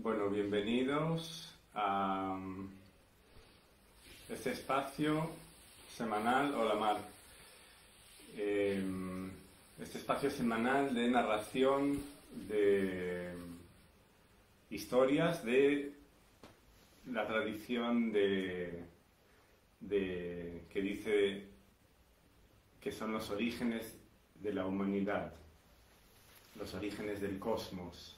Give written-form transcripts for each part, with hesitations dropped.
Bueno, bienvenidos a este espacio semanal. Hola Mar. Este espacio semanal de narración de historias de la tradición que dice que son los orígenes de la humanidad, los orígenes del cosmos.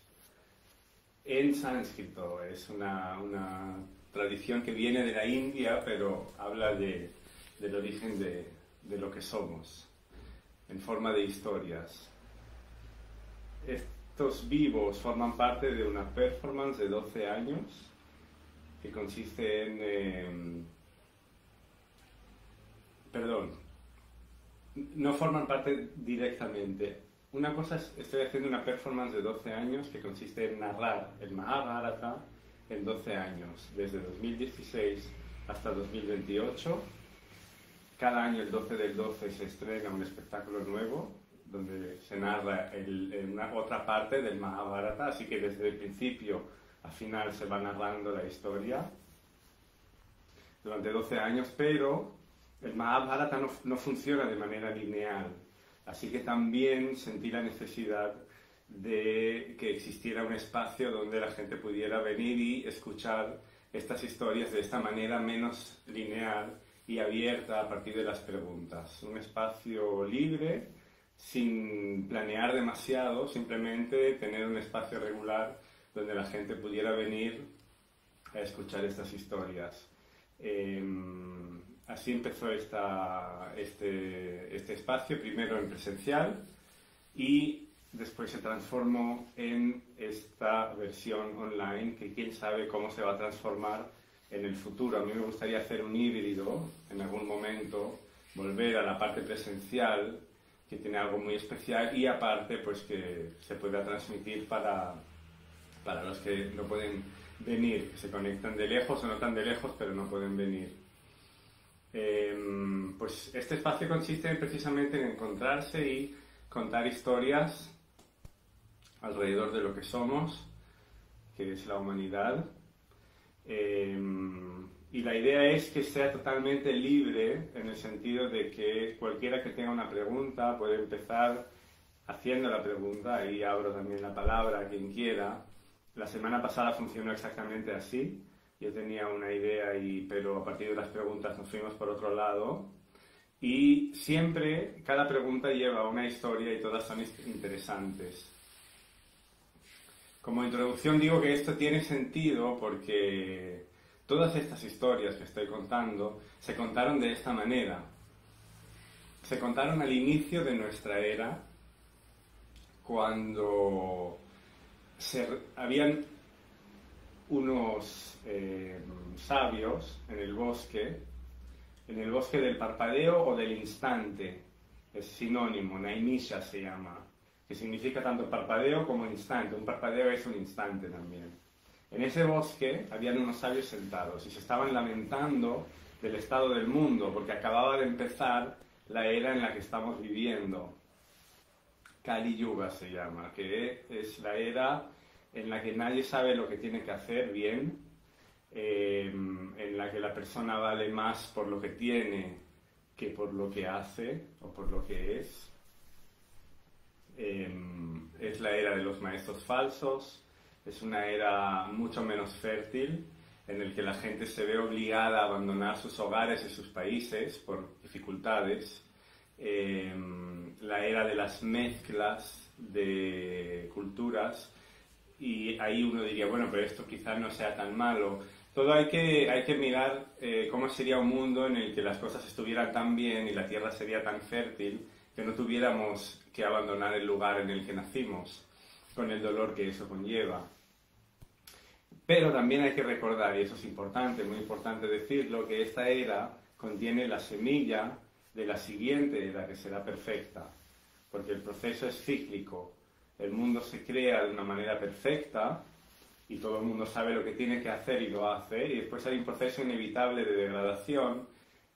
En sánscrito es una tradición que viene de la India, pero habla del origen de lo que somos, en forma de historias. Estos vivos forman parte de una performance de 12 años que consiste en... no forman parte directamente. Una cosa es, estoy haciendo una performance de 12 años que consiste en narrar el Mahabharata en 12 años, desde 2016 hasta 2028. Cada año, el 12 del 12, se estrena un espectáculo nuevo donde se narra una otra parte del Mahabharata, así que desde el principio a final se va narrando la historia durante 12 años, pero el Mahabharata no funciona de manera lineal. Así que también sentí la necesidad de que existiera un espacio donde la gente pudiera venir y escuchar estas historias de esta manera menos lineal y abierta a partir de las preguntas. Un espacio libre, sin planear demasiado, simplemente tener un espacio regular donde la gente pudiera venir a escuchar estas historias. Así empezó este espacio, primero en presencial y después se transformó en esta versión online que quién sabe cómo se va a transformar en el futuro. A mí me gustaría hacer un híbrido en algún momento, volver a la parte presencial que tiene algo muy especial y aparte pues que se pueda transmitir para los que no pueden venir, que se conectan de lejos o no tan de lejos pero no pueden venir. Pues este espacio consiste precisamente en encontrarse y contar historias alrededor de lo que somos, que es la humanidad. Y la idea es que sea totalmente libre en el sentido de que cualquiera que tenga una pregunta puede empezar haciendo la pregunta. Ahí abro también la palabra a quien quiera. La semana pasada funcionó exactamente así. Yo tenía una idea, pero a partir de las preguntas nos fuimos por otro lado. Y siempre, cada pregunta lleva una historia y todas son interesantes. Como introducción digo que esto tiene sentido porque todas estas historias que estoy contando se contaron de esta manera. Se contaron al inicio de nuestra era, cuando habían unos sabios en el bosque del parpadeo o del instante, es sinónimo, Naimisha se llama, que significa tanto parpadeo como instante. Un parpadeo es un instante también. En ese bosque habían unos sabios sentados y se estaban lamentando del estado del mundo porque acababa de empezar la era en la que estamos viviendo. Kali Yuga se llama, que es la era en la que nadie sabe lo que tiene que hacer bien, en la que la persona vale más por lo que tiene que por lo que hace o por lo que es. Es la era de los maestros falsos, es una era mucho menos fértil, en el que la gente se ve obligada a abandonar sus hogares y sus países por dificultades. La era de las mezclas de culturas. Y ahí uno diría, bueno, pero esto quizás no sea tan malo. Todo hay que mirar cómo sería un mundo en el que las cosas estuvieran tan bien y la tierra sería tan fértil que no tuviéramos que abandonar el lugar en el que nacimos, con el dolor que eso conlleva. Pero también hay que recordar, y eso es importante, muy importante decirlo, que esta era contiene la semilla de la siguiente era que será perfecta, porque el proceso es cíclico. El mundo se crea de una manera perfecta y todo el mundo sabe lo que tiene que hacer y lo hace, y después hay un proceso inevitable de degradación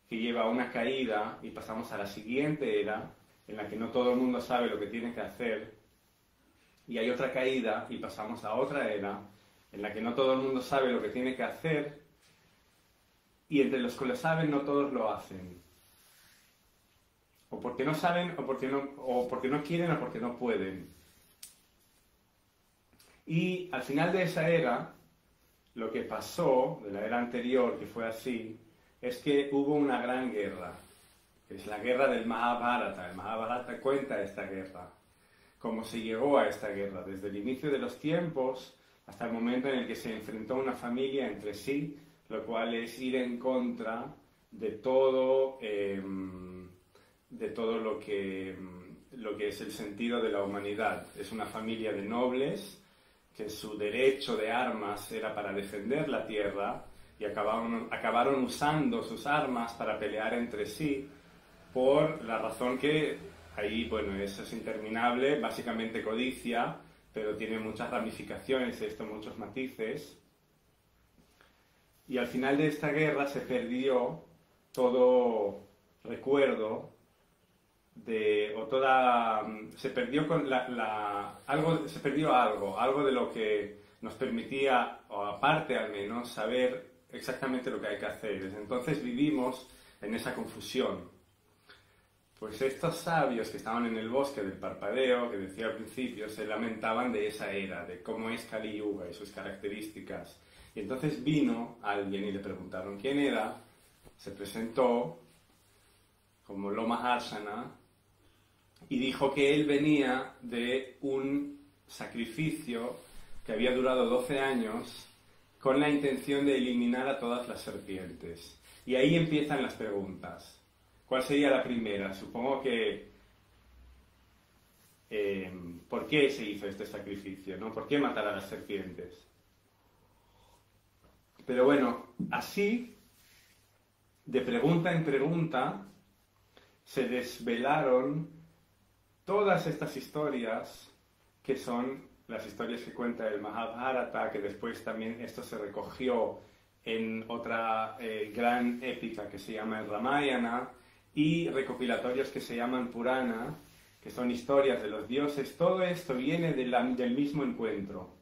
que lleva a una caída y pasamos a la siguiente era en la que no todo el mundo sabe lo que tiene que hacer y hay otra caída y pasamos a otra era en la que no todo el mundo sabe lo que tiene que hacer, y entre los que lo saben no todos lo hacen. O porque no saben, o porque no quieren, o porque no pueden. Y al final de esa era, lo que pasó, de la era anterior, que fue así, es que hubo una gran guerra, que es la guerra del Mahabharata. El Mahabharata cuenta esta guerra, cómo se llegó a esta guerra, desde el inicio de los tiempos hasta el momento en el que se enfrentó una familia entre sí, lo cual es ir en contra de todo lo que es el sentido de la humanidad. Es una familia de nobles que su derecho de armas era para defender la tierra y acabaron usando sus armas para pelear entre sí por la razón que ahí, bueno, eso es interminable, básicamente codicia, pero tiene muchas ramificaciones, esto, muchos matices. Y al final de esta guerra se perdió todo recuerdo se perdió algo de lo que nos permitía, o aparte al menos, saber exactamente lo que hay que hacer. Desde entonces vivimos en esa confusión. Pues estos sabios que estaban en el bosque del parpadeo, que decía al principio, se lamentaban de esa era, de cómo es Kali Yuga y sus características. Y entonces vino alguien y le preguntaron quién era, se presentó como Lomaharsana y dijo que él venía de un sacrificio que había durado 12 años con la intención de eliminar a todas las serpientes. Y ahí empiezan las preguntas. ¿Cuál sería la primera? Supongo que ¿por qué se hizo este sacrificio, ¿no? ¿Por qué matar a las serpientes? Pero bueno, así, de pregunta en pregunta, se desvelaron todas estas historias que son las historias que cuenta el Mahabharata, que después también esto se recogió en otra gran épica que se llama el Ramayana, y recopilatorios que se llaman Purana, que son historias de los dioses. Todo esto viene del mismo encuentro.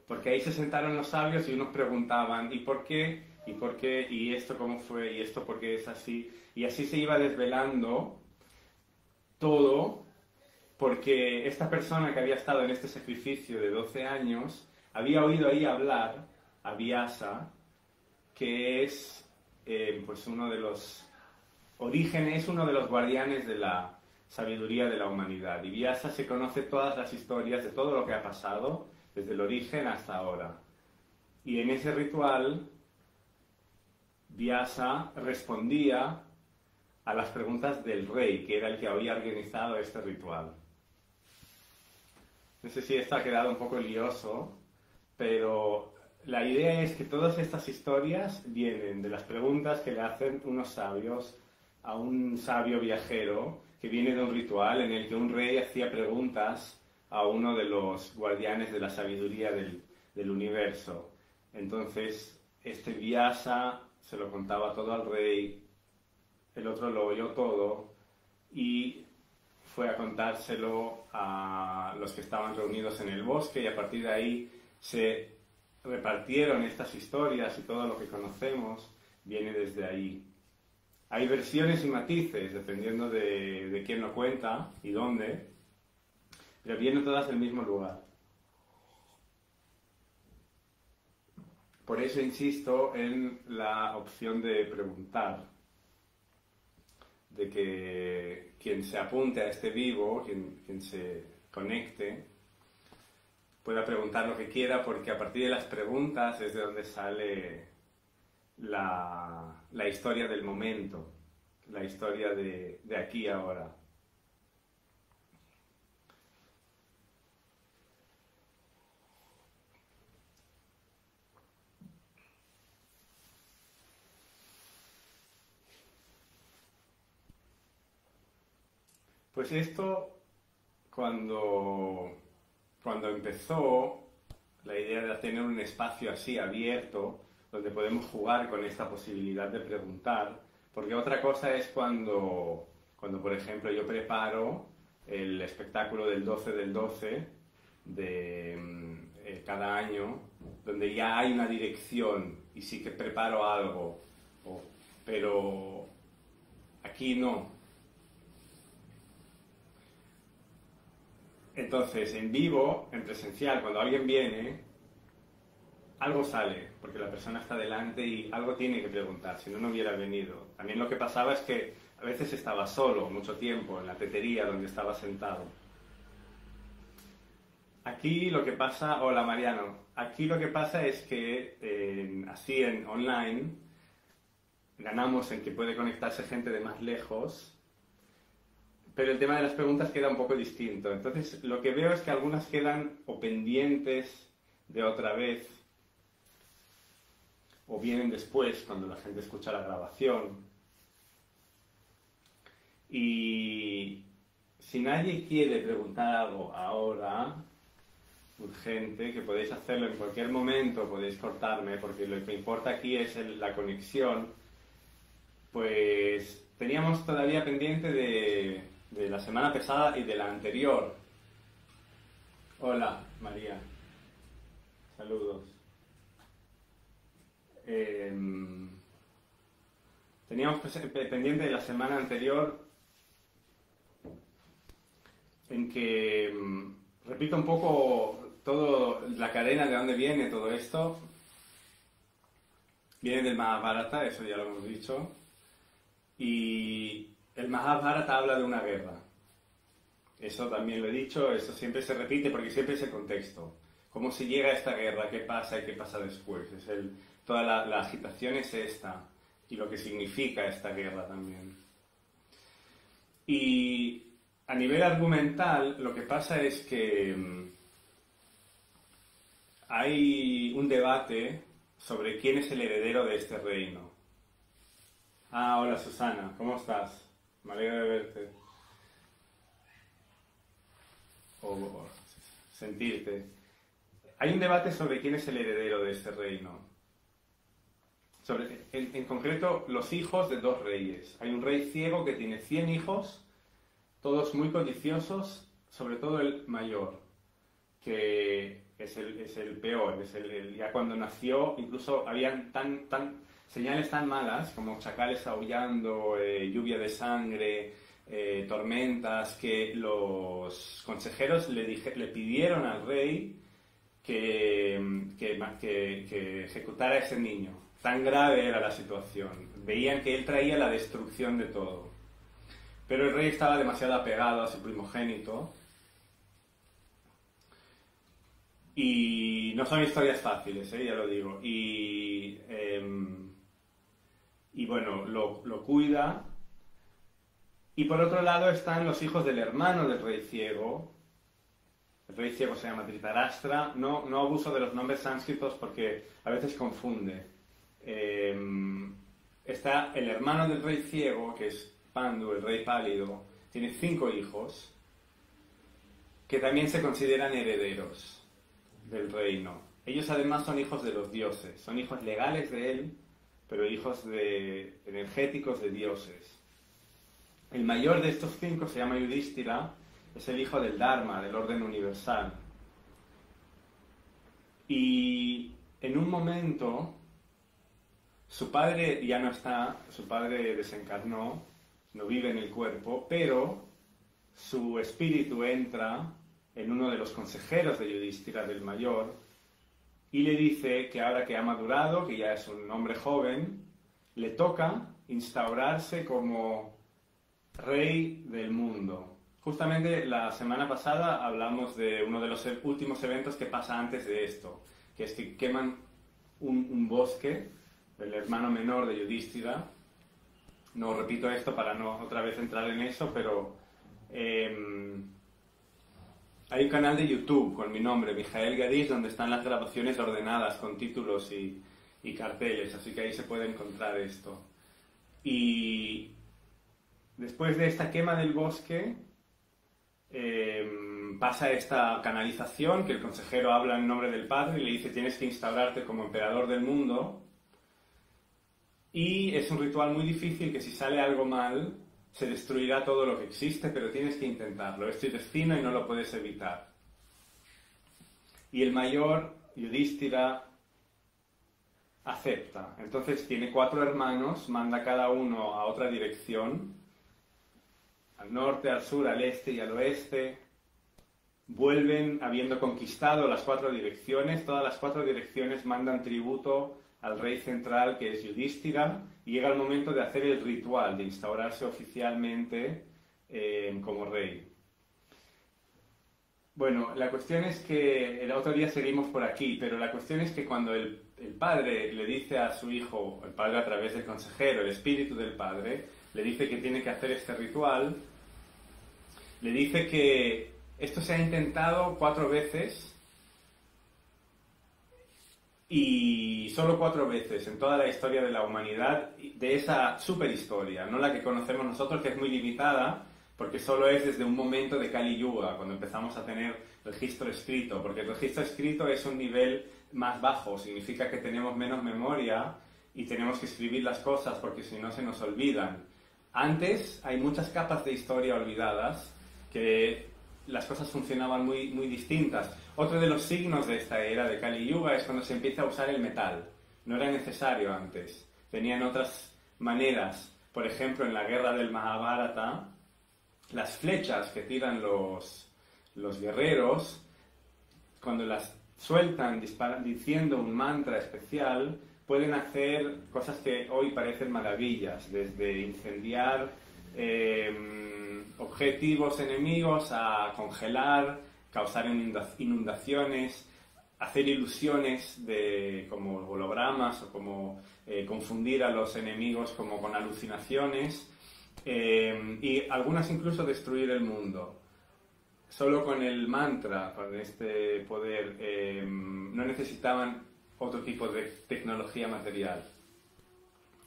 Porque ahí se sentaron los sabios y unos preguntaban, ¿y por qué? ¿Y por qué? ¿Y esto cómo fue? ¿Y esto por qué es así? Y así se iba desvelando todo, porque esta persona que había estado en este sacrificio de 12 años había oído ahí hablar a Vyasa, que es pues uno de los orígenes, uno de los guardianes de la sabiduría de la humanidad. Y Vyasa se conoce todas las historias de todo lo que ha pasado, desde el origen hasta ahora. Y en ese ritual, Vyasa respondía a las preguntas del rey, que era el que había organizado este ritual. No sé si esto ha quedado un poco lioso, pero la idea es que todas estas historias vienen de las preguntas que le hacen unos sabios a un sabio viajero que viene de un ritual en el que un rey hacía preguntas a uno de los guardianes de la sabiduría del universo. Entonces, este Vyasa se lo contaba todo al rey, el otro lo oyó todo y fue a contárselo a los que estaban reunidos en el bosque, y a partir de ahí se repartieron estas historias, y todo lo que conocemos viene desde ahí. Hay versiones y matices dependiendo de quién lo cuenta y dónde, pero vienen todas del mismo lugar. Por eso insisto en la opción de preguntar, de que quien se apunte a este vivo, quien se conecte, pueda preguntar lo que quiera, porque a partir de las preguntas es de donde sale la historia del momento, la historia de aquí y ahora. Pues esto, cuando empezó, la idea de tener un espacio así abierto, donde podemos jugar con esta posibilidad de preguntar, porque otra cosa es cuando por ejemplo, yo preparo el espectáculo del 12 del 12 de cada año, donde ya hay una dirección y sí que preparo algo, pero aquí no. Entonces, en vivo, en presencial, cuando alguien viene, algo sale, porque la persona está delante y algo tiene que preguntar, si no, no hubiera venido. También lo que pasaba es que a veces estaba solo mucho tiempo en la tetería donde estaba sentado. Aquí lo que pasa, hola Mariano, aquí lo que pasa es que así en online ganamos en que puede conectarse gente de más lejos, pero el tema de las preguntas queda un poco distinto. Entonces lo que veo es que algunas quedan o pendientes de otra vez, o vienen después cuando la gente escucha la grabación. Y si nadie quiere preguntar algo ahora, urgente, que podéis hacerlo en cualquier momento, podéis cortarme, porque lo que importa aquí es la conexión, pues teníamos todavía pendiente de la semana pasada y de la anterior. Hola, María. Saludos. Teníamos pendiente de la semana anterior en que repito un poco todo la cadena de dónde viene todo esto. Viene del Mahabharata, eso ya lo hemos dicho. Y el Mahabharata habla de una guerra. Eso también lo he dicho, eso siempre se repite porque siempre es el contexto. Cómo se llega a esta guerra, qué pasa y qué pasa después. Toda la agitación es esta y lo que significa esta guerra también. Y a nivel argumental, lo que pasa es que hay un debate sobre quién es el heredero de este reino. Ah, hola Susana, ¿cómo estás? Me alegro de verte. O sentirte. Hay un debate sobre quién es el heredero de este reino. En concreto, los hijos de dos reyes. Hay un rey ciego que tiene 100 hijos, todos muy codiciosos, sobre todo el mayor, que es el peor. Ya cuando nació, incluso habían señales tan malas como chacales aullando, lluvia de sangre, tormentas, que los consejeros le pidieron al rey que ejecutara a ese niño. Tan grave era la situación. Veían que él traía la destrucción de todo. Pero el rey estaba demasiado apegado a su primogénito. Y no son historias fáciles, ya lo digo. Y bueno, lo cuida. Y por otro lado están los hijos del hermano del rey ciego. El rey ciego se llama Dhritarashtra. No abuso de los nombres sánscritos porque a veces confunde. Está el hermano del rey ciego, que es Pandu, el rey pálido. Tiene 5 hijos que también se consideran herederos del reino. Ellos además son hijos de los dioses. Son hijos legales de él, pero hijos energéticos de dioses. El mayor de estos 5 se llama Yudhishthira, es el hijo del Dharma, del orden universal. Y en un momento, su padre ya no está, su padre desencarnó, no vive en el cuerpo, pero su espíritu entra en uno de los consejeros de Yudhishthira, del mayor, y le dice que ahora que ha madurado, que ya es un hombre joven, le toca instaurarse como rey del mundo. Justamente la semana pasada hablamos de uno de los últimos eventos que pasa antes de esto, que es que queman un bosque del hermano menor de Yudhishthira. No repito esto para no otra vez entrar en eso, pero hay un canal de YouTube con mi nombre, Mijael Gadish, donde están las grabaciones ordenadas con títulos y carteles, así que ahí se puede encontrar esto. Y después de esta quema del bosque, pasa esta canalización, que el consejero habla en nombre del padre y le dice: tienes que instaurarte como emperador del mundo. Y es un ritual muy difícil, que si sale algo mal, se destruirá todo lo que existe, pero tienes que intentarlo. Es tu destino y no lo puedes evitar. Y el mayor, Yudhishthira, acepta. Entonces tiene 4 hermanos, manda cada uno a otra dirección, al norte, al sur, al este y al oeste. Vuelven habiendo conquistado las 4 direcciones, todas las 4 direcciones mandan tributo al rey central, que es Yudhishthira, y llega el momento de hacer el ritual, de instaurarse oficialmente como rey. Bueno, la cuestión es que el otro día seguimos por aquí, pero la cuestión es que cuando el padre le dice a su hijo, el padre a través del consejero, el espíritu del padre, le dice que tiene que hacer este ritual, le dice que esto se ha intentado 4 veces y solo 4 veces en toda la historia de la humanidad, de esa superhistoria, no la que conocemos nosotros, que es muy limitada, porque solo es desde un momento de Kali Yuga, cuando empezamos a tener registro escrito, porque el registro escrito es un nivel más bajo, significa que tenemos menos memoria y tenemos que escribir las cosas porque si no se nos olvidan. Antes hay muchas capas de historia olvidadas, que las cosas funcionaban muy, muy distintas. Otro de los signos de esta era de Kali Yuga es cuando se empieza a usar el metal. No era necesario antes. Tenían otras maneras. Por ejemplo, en la guerra del Mahabharata, las flechas que tiran los guerreros, cuando las sueltan diciendo un mantra especial, pueden hacer cosas que hoy parecen maravillas, desde incendiar objetivos enemigos a congelar, causar inundaciones, hacer ilusiones como hologramas o como confundir a los enemigos como con alucinaciones. Y algunas incluso destruir el mundo. Solo con el mantra, con este poder, no necesitaban otro tipo de tecnología material.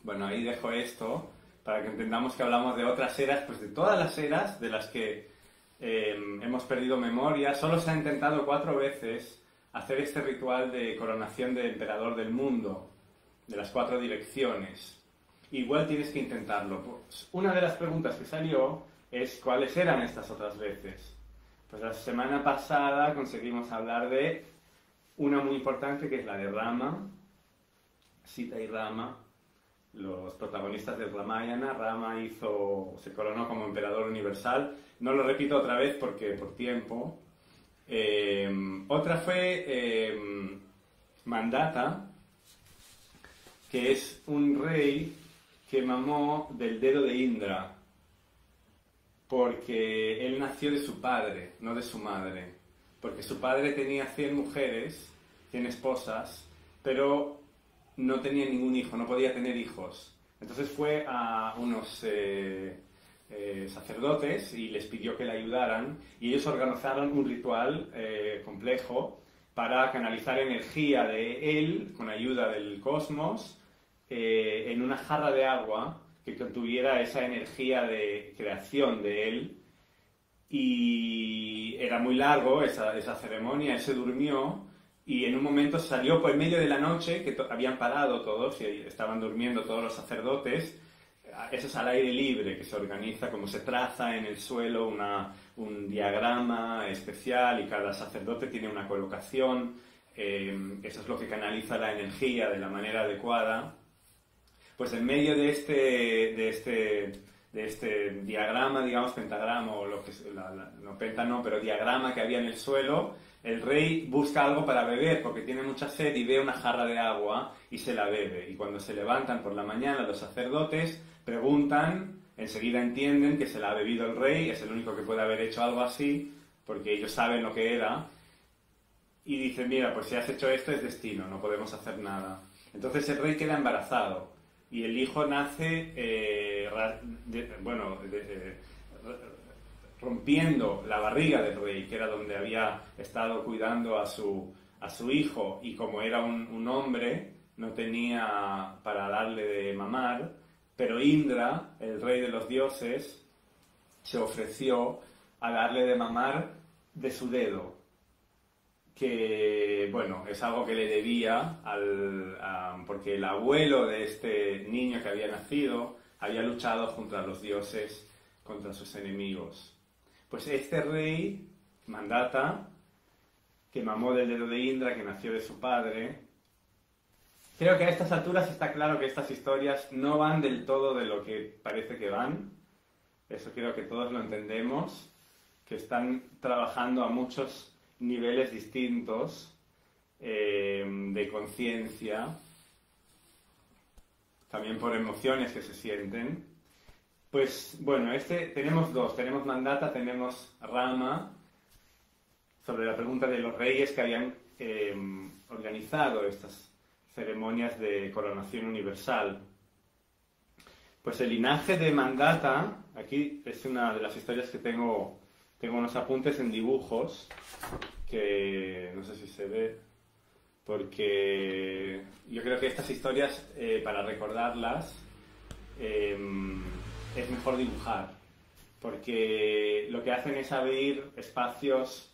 Bueno, ahí dejo esto para que entendamos que hablamos de otras eras, pues de todas las eras de las que hemos perdido memoria. Solo se ha intentado 4 veces hacer este ritual de coronación de emperador del mundo, de las 4 direcciones. Igual tienes que intentarlo. Pues una de las preguntas que salió es ¿cuáles eran estas otras veces? Pues la semana pasada conseguimos hablar de una muy importante, que es la de Rama, Sita y Rama, los protagonistas del Ramayana. Rama se coronó como emperador universal. No lo repito otra vez porque por tiempo. Otra fue Mandata, que es un rey que mamó del dedo de Indra, porque él nació de su padre, no de su madre, porque su padre tenía 100 mujeres, 100 esposas, pero no tenía ningún hijo, no podía tener hijos. Entonces fue a unos sacerdotes y les pidió que le ayudaran, y ellos organizaron un ritual complejo para canalizar energía de él, con ayuda del cosmos, en una jarra de agua que contuviera esa energía de creación de él. Y era muy largo esa ceremonia. Él se durmió y en un momento salió por el medio de la noche, que habían parado todos y estaban durmiendo todos los sacerdotes. Eso es al aire libre, que se organiza, como se traza en el suelo un diagrama especial y cada sacerdote tiene una colocación. Eso es lo que canaliza la energía de la manera adecuada. Pues en medio de este diagrama, digamos, pentagrama, o lo que no penta no, pero diagrama que había en el suelo, el rey busca algo para beber porque tiene mucha sed y ve una jarra de agua y se la bebe. Y cuando se levantan por la mañana los sacerdotes preguntan, enseguida entienden que se la ha bebido el rey, es el único que puede haber hecho algo así, porque ellos saben lo que era, y dicen, mira, pues si has hecho esto es destino, no podemos hacer nada. Entonces el rey queda embarazado. Y el hijo nace, rompiendo la barriga del rey, que era donde había estado cuidando a su hijo, y como era un hombre, no tenía para darle de mamar, pero Indra, el rey de los dioses, se ofreció a darle de mamar de su dedo, que, bueno, es algo que le debía porque el abuelo de este niño que había nacido había luchado contra los dioses, contra sus enemigos. Pues este rey, Mandata, que mamó del dedo de Indra, que nació de su padre, Creo que a estas alturas está claro que estas historias no van del todo de lo que parece que van. Eso creo que todos lo entendemos, que están trabajando a muchos niveles distintos de conciencia, también por emociones que se sienten. Pues bueno, tenemos dos, tenemos Mandata, tenemos Rama, sobre la pregunta de los reyes que habían organizado estas ceremonias de coronación universal. Pues el linaje de Mandata, aquí es una de las historias que tengo unos apuntes en dibujos, que no sé si se ve, porque yo creo que estas historias, para recordarlas, es mejor dibujar, porque lo que hacen es abrir espacios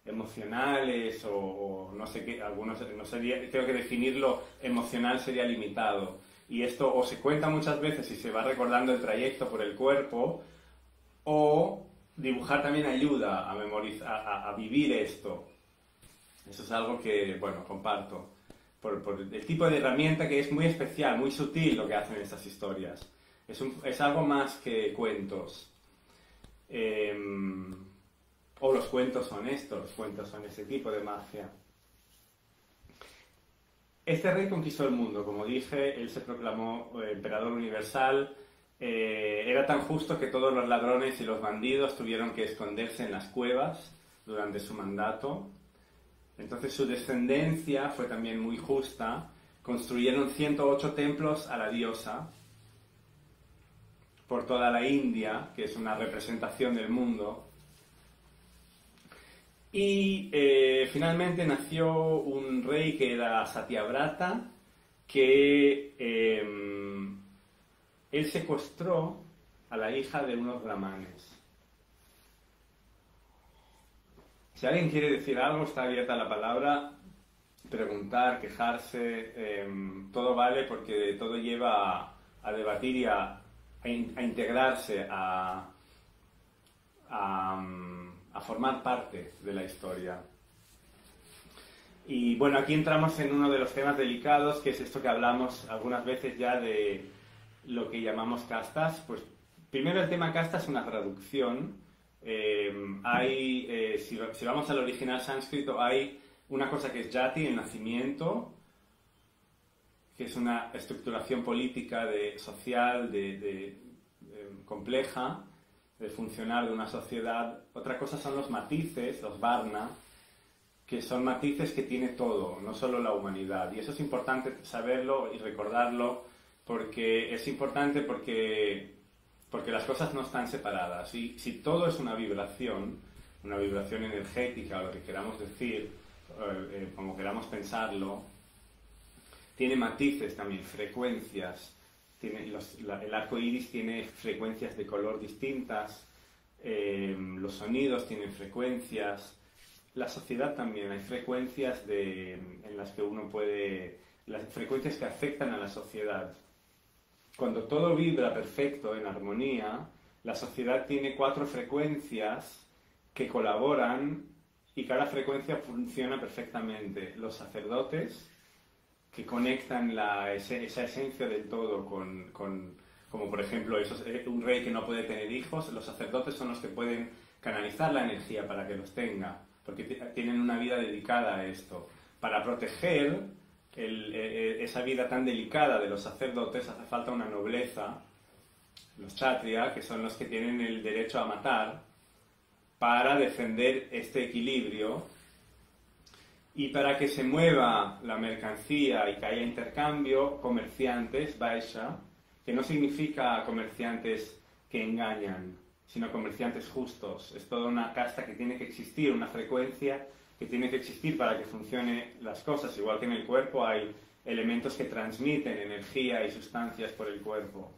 emocionales o no sé qué, algunos no sería, creo que definirlo emocional sería limitado, y esto o se cuenta muchas veces y se va recordando el trayecto por el cuerpo, o dibujar también ayuda a memorizar, a vivir esto. Eso es algo que, bueno, comparto por el tipo de herramienta que es muy especial, muy sutil lo que hacen estas historias. Es algo más que cuentos. O los cuentos son estos, los cuentos son ese tipo de magia. Este rey conquistó el mundo, como dije, él se proclamó emperador universal. Era tan justo que todos los ladrones y los bandidos tuvieron que esconderse en las cuevas durante su mandato. Entonces su descendencia fue también muy justa. Construyeron 108 templos a la diosa por toda la India, que es una representación del mundo. Y finalmente nació un rey que era Satyavrata, que él secuestró a la hija de unos brahmanes. Si alguien quiere decir algo, está abierta la palabra, preguntar, quejarse, todo vale, porque todo lleva a debatir y a integrarse, a formar parte de la historia. Y bueno, aquí entramos en uno de los temas delicados, que es esto que hablamos algunas veces ya de lo que llamamos castas. Pues primero, el tema casta es una traducción. Si vamos al original sánscrito, hay una cosa que es yati, el nacimiento, que es una estructuración política, social, compleja, de funcionar de una sociedad. Otra cosa son los matices, los varna, que son matices que tiene todo, no solo la humanidad. Y eso es importante saberlo y recordarlo, porque es importante porque las cosas no están separadas. Y si todo es una vibración energética, o lo que queramos decir, como queramos pensarlo, tiene matices también, frecuencias. El arco iris tiene frecuencias de color distintas, los sonidos tienen frecuencias, la sociedad también, hay frecuencias en las que uno puede, las frecuencias que afectan a la sociedad. Cuando todo vibra perfecto, en armonía, la sociedad tiene 4 frecuencias que colaboran y cada frecuencia funciona perfectamente. Los sacerdotes, que conectan esa esencia del todo como por ejemplo un rey que no puede tener hijos, los sacerdotes son los que pueden canalizar la energía para que los tenga, porque tienen una vida dedicada a esto. Para proteger esa vida tan delicada de los sacerdotes hace falta una nobleza, los kshatriya, que son los que tienen el derecho a matar, para defender este equilibrio. Y para que se mueva la mercancía y que haya intercambio, comerciantes, vaishya, que no significa comerciantes que engañan, sino comerciantes justos. Es toda una casta que tiene que existir, una frecuencia que tiene que existir para que funcionen las cosas. Igual que en el cuerpo hay elementos que transmiten energía y sustancias por el cuerpo.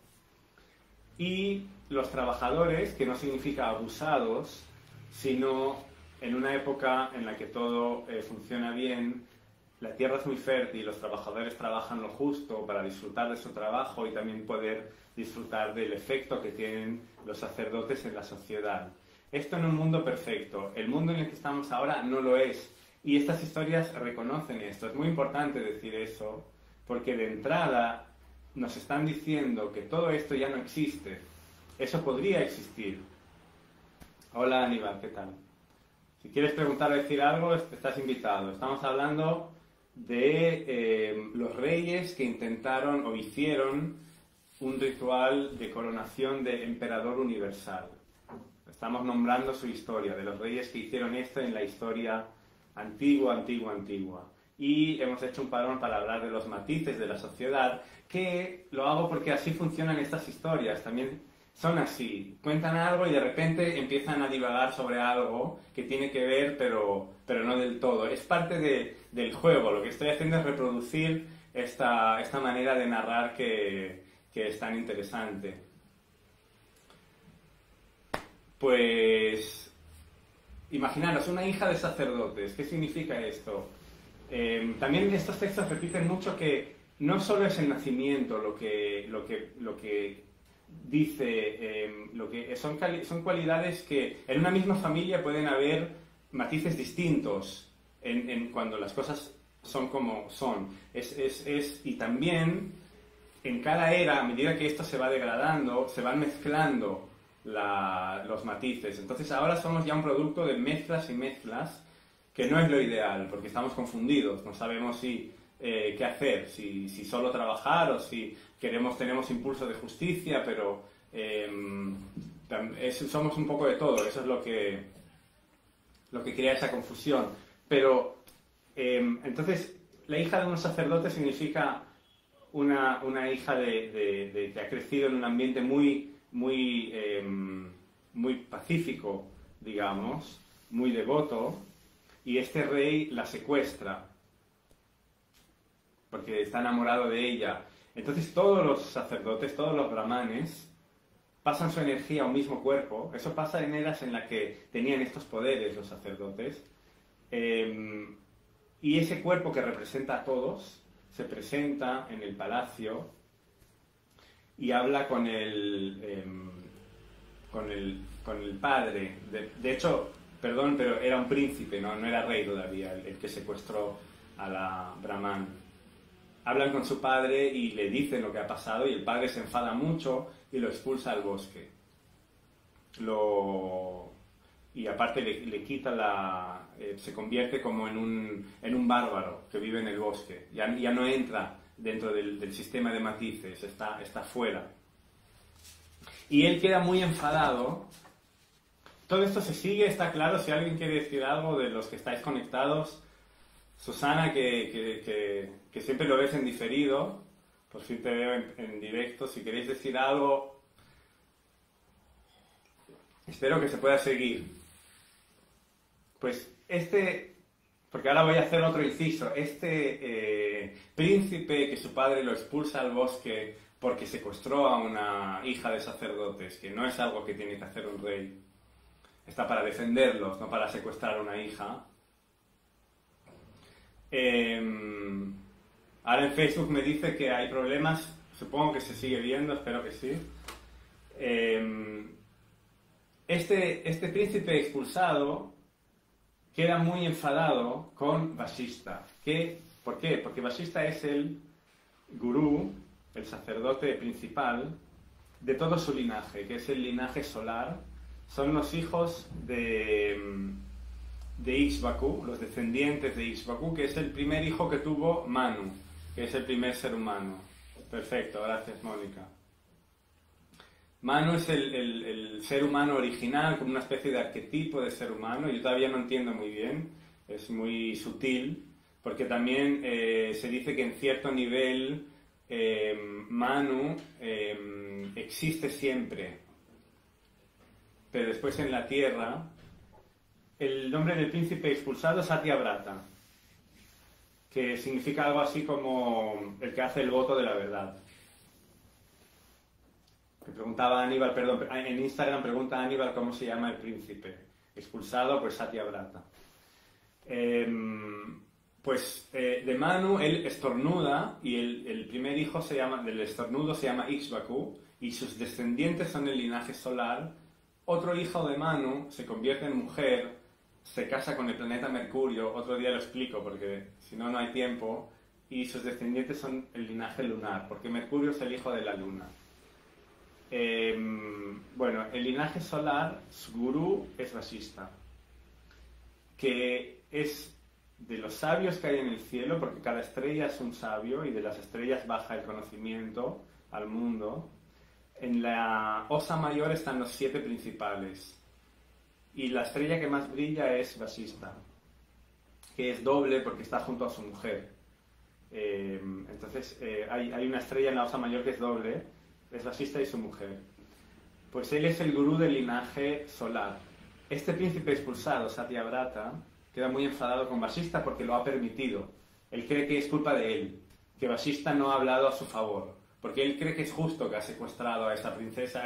Y los trabajadores, que no significa abusados, sino en una época en la que todo funciona bien, la tierra es muy fértil, los trabajadores trabajan lo justo para disfrutar de su trabajo y también poder disfrutar del efecto que tienen los sacerdotes en la sociedad. Esto en un mundo perfecto. El mundo en el que estamos ahora no lo es. Y estas historias reconocen esto. Es muy importante decir eso, porque de entrada nos están diciendo que todo esto ya no existe. Eso podría existir. Hola Aníbal, ¿qué tal? Si quieres preguntar o decir algo, estás invitado. Estamos hablando de los reyes que intentaron o hicieron un ritual de coronación de emperador universal. Estamos nombrando su historia, de los reyes que hicieron esto en la historia antigua. Y hemos hecho un parón para hablar de los matices de la sociedad, que lo hago porque así funcionan estas historias. También son así, cuentan algo y de repente empiezan a divagar sobre algo que tiene que ver, pero no del todo. Es parte del juego. Lo que estoy haciendo es reproducir esta manera de narrar que es tan interesante. Pues, imaginaros, una hija de sacerdotes. ¿Qué significa esto? También estos textos repiten mucho que no solo es el nacimiento lo que dice, son cualidades que en una misma familia pueden haber matices distintos cuando las cosas son como son. Y también en cada era, a medida que esto se va degradando, se van mezclando los matices. Entonces ahora somos ya un producto de mezclas y mezclas, que no es lo ideal, porque estamos confundidos, no sabemos qué hacer, si solo trabajar o si tenemos impulso de justicia, pero somos un poco de todo. Eso es lo que crea esa confusión. Pero entonces, la hija de un sacerdote significa una hija que ha crecido en un ambiente muy pacífico, digamos, muy devoto, y este rey la secuestra porque está enamorado de ella. Entonces todos los sacerdotes, todos los brahmanes, pasan su energía a un mismo cuerpo. Eso pasa en eras en las que tenían estos poderes los sacerdotes. Y ese cuerpo que representa a todos se presenta en el palacio y habla con el padre. De hecho, perdón, pero era un príncipe, no era rey todavía, el que secuestró a la brahman. Hablan con su padre y le dicen lo que ha pasado, y el padre se enfada mucho y lo expulsa al bosque. Y aparte le quita se convierte como en un bárbaro que vive en el bosque. Ya no entra dentro del sistema de matices, está fuera. Y él queda muy enfadado. Todo esto se sigue, está claro. Si alguien quiere decir algo de los que estáis conectados, Susana, que siempre lo ves en diferido, por fin te veo en directo, si queréis decir algo, espero que se pueda seguir. Pues porque ahora voy a hacer otro inciso, príncipe que su padre lo expulsa al bosque porque secuestró a una hija de sacerdotes, que no es algo que tiene que hacer un rey, está para defenderlos, no para secuestrar a una hija. Ahora en Facebook me dice que hay problemas, supongo que se sigue viendo, espero que sí. Este príncipe expulsado queda muy enfadado con Vasishta. ¿Por qué? Porque Vasishta es el gurú, el sacerdote principal de todo su linaje, que es el linaje solar. Son los hijos de Ixbaku, los descendientes de Ixbaku, que es el primer hijo que tuvo Manu, que es el primer ser humano. Perfecto, gracias Mónica. Manu es el ser humano original, como una especie de arquetipo de ser humano. Yo todavía no entiendo muy bien, es muy sutil, porque también se dice que en cierto nivel Manu existe siempre, pero después en la tierra. El nombre del príncipe expulsado es Satyavrata, que significa algo así como el que hace el voto de la verdad. Me preguntaba Aníbal, perdón, en Instagram pregunta a Aníbal cómo se llama el príncipe expulsado, pues Satyavrata. De Manu, él estornuda y el primer hijo del estornudo se llama Ixbaku y sus descendientes son el linaje solar. Otro hijo de Manu se convierte en mujer, se casa con el planeta Mercurio, otro día lo explico porque si no, no hay tiempo, y sus descendientes son el linaje lunar, porque Mercurio es el hijo de la luna. Bueno, el linaje solar, su gurú es Vasista, que es de los sabios que hay en el cielo, porque cada estrella es un sabio y de las estrellas baja el conocimiento al mundo. En la Osa Mayor están los 7 principales y la estrella que más brilla es Vasista, que es doble porque está junto a su mujer. Entonces hay una estrella en la Osa Mayor que es doble, es Vasista y su mujer. Pues él es el gurú del linaje solar. Este príncipe expulsado, Satyavrata, queda muy enfadado con Vasista porque lo ha permitido. Él cree que es culpa de él, que Vasista no ha hablado a su favor, porque él cree que es justo que ha secuestrado a esa princesa,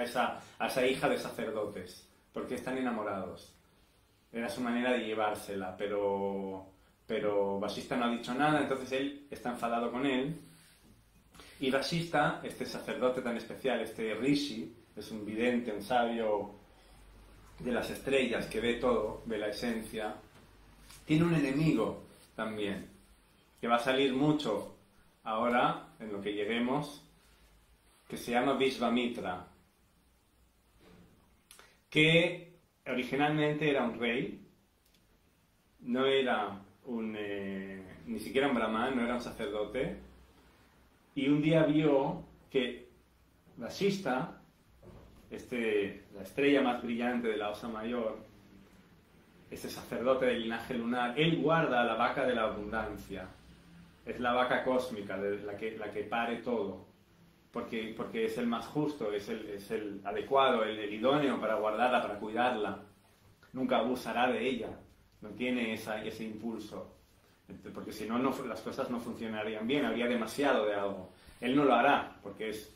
a esa hija de sacerdotes, porque están enamorados. Era su manera de llevársela, pero Vasista no ha dicho nada, entonces él está enfadado con él. Y Vasista, este sacerdote tan especial, este Rishi, es un vidente, un sabio de las estrellas que ve todo, ve la esencia, tiene un enemigo también, que va a salir mucho ahora, en lo que lleguemos, que se llama Vishvamitra, que originalmente era un rey, no era ni siquiera un brahman, no era un sacerdote, y un día vio que Vasista, la estrella más brillante de la Osa Mayor, ese sacerdote del linaje lunar, él guarda la vaca de la abundancia. Es la vaca cósmica, la que pare todo. Porque es el más justo, es el adecuado, el idóneo para guardarla, para cuidarla. Nunca abusará de ella. No tiene ese impulso. Porque si no, las cosas no funcionarían bien, habría demasiado de algo. Él no lo hará, porque es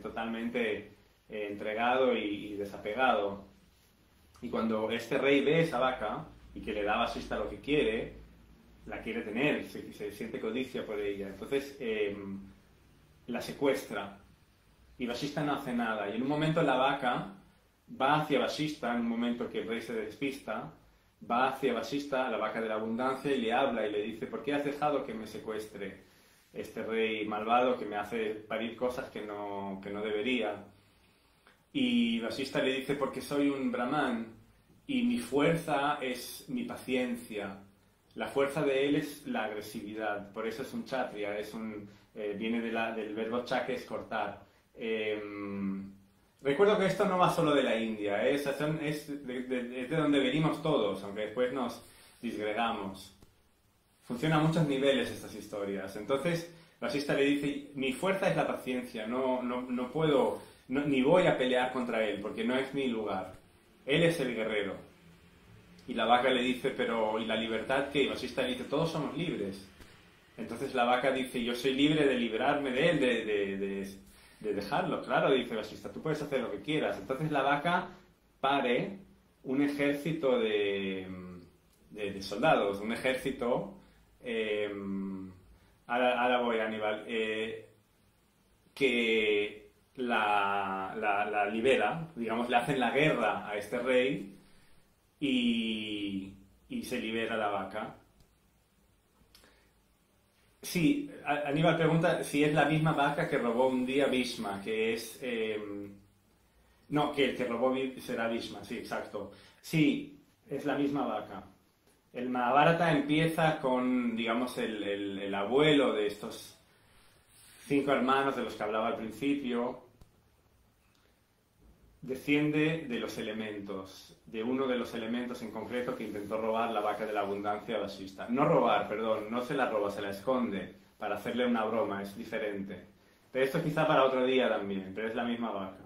totalmente entregado y desapegado. Y cuando este rey ve esa vaca y que le da a Vasista lo que quiere, la quiere tener, se siente codicia por ella. Entonces la secuestra y Vasista no hace nada. Y en un momento la vaca va hacia Vasista, en un momento que el rey se despista, va hacia Vasista, la vaca de la abundancia, y le habla y le dice: ¿por qué has dejado que me secuestre este rey malvado que me hace parir cosas que no debería? Y Vasista le dice: porque soy un brahman y mi fuerza es mi paciencia. La fuerza de él es la agresividad, por eso es un kshatriya, viene del verbo cha, que es cortar. Recuerdo que esto no va solo de la India, es de donde venimos todos, aunque después nos disgregamos. Funciona a muchos niveles estas historias. Entonces Vasista le dice: mi fuerza es la paciencia, no puedo, ni voy a pelear contra él, porque no es mi lugar. Él es el guerrero. Y la vaca le dice: ¿y la libertad qué? Y Vasista le dice: todos somos libres. Entonces la vaca dice: yo soy libre de librarme de él, de dejarlo. Claro, dice Vasista, tú puedes hacer lo que quieras. Entonces la vaca pare un ejército de soldados, un ejército... ahora voy, Aníbal. Que la libera, digamos, le hacen la guerra a este rey y se libera la vaca. Sí, Aníbal pregunta si es la misma vaca que robó un día Bhishma, que es... no, que el que robó será Bhishma, sí, exacto. Sí, es la misma vaca. El Mahabharata empieza con, digamos, el abuelo de estos 5 hermanos de los que hablaba al principio. Desciende de los elementos, de uno de los elementos en concreto que intentó robar la vaca de la abundancia a Vasista. No robar, perdón, no se la roba, se la esconde para hacerle una broma, es diferente. Pero esto quizá para otro día también, pero es la misma vaca.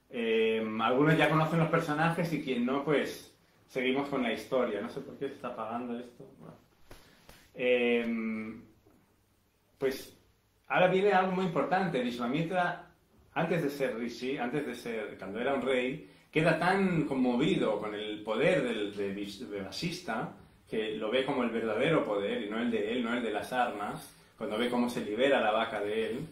Algunos ya conocen los personajes y quien no, pues seguimos con la historia. No sé por qué se está apagando esto. Bueno. Pues ahora viene algo muy importante. Vishvamitra, antes de ser rishi, cuando era un rey, queda tan conmovido con el poder de Vasista, que lo ve como el verdadero poder y no el de él, no el de las armas, cuando ve cómo se libera la vaca de él,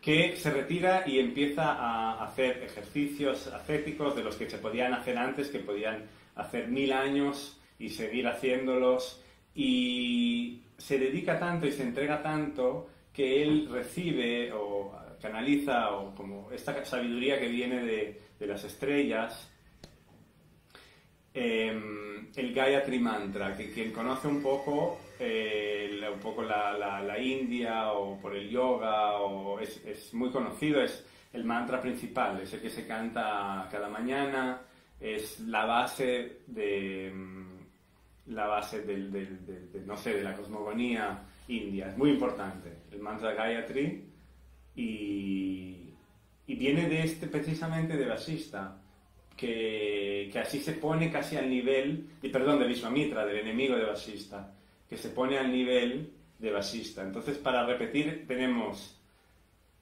que se retira y empieza a hacer ejercicios ascéticos de los que se podían hacer antes, que podían hacer 1000 años y seguir haciéndolos, y se dedica tanto y se entrega tanto que él recibe o canaliza o como esta sabiduría que viene de las estrellas, el Gayatri Mantra, que quien conoce un poco la India o por el yoga, es muy conocido, es el mantra principal, es el que se canta cada mañana, es la base no sé, de la cosmogonía india, es muy importante, el mantra Gayatri, y viene precisamente de Vasista, que así se pone casi al nivel, de Vishvamitra, del enemigo de Vasista, que se pone al nivel de Vasista. Entonces, para repetir, tenemos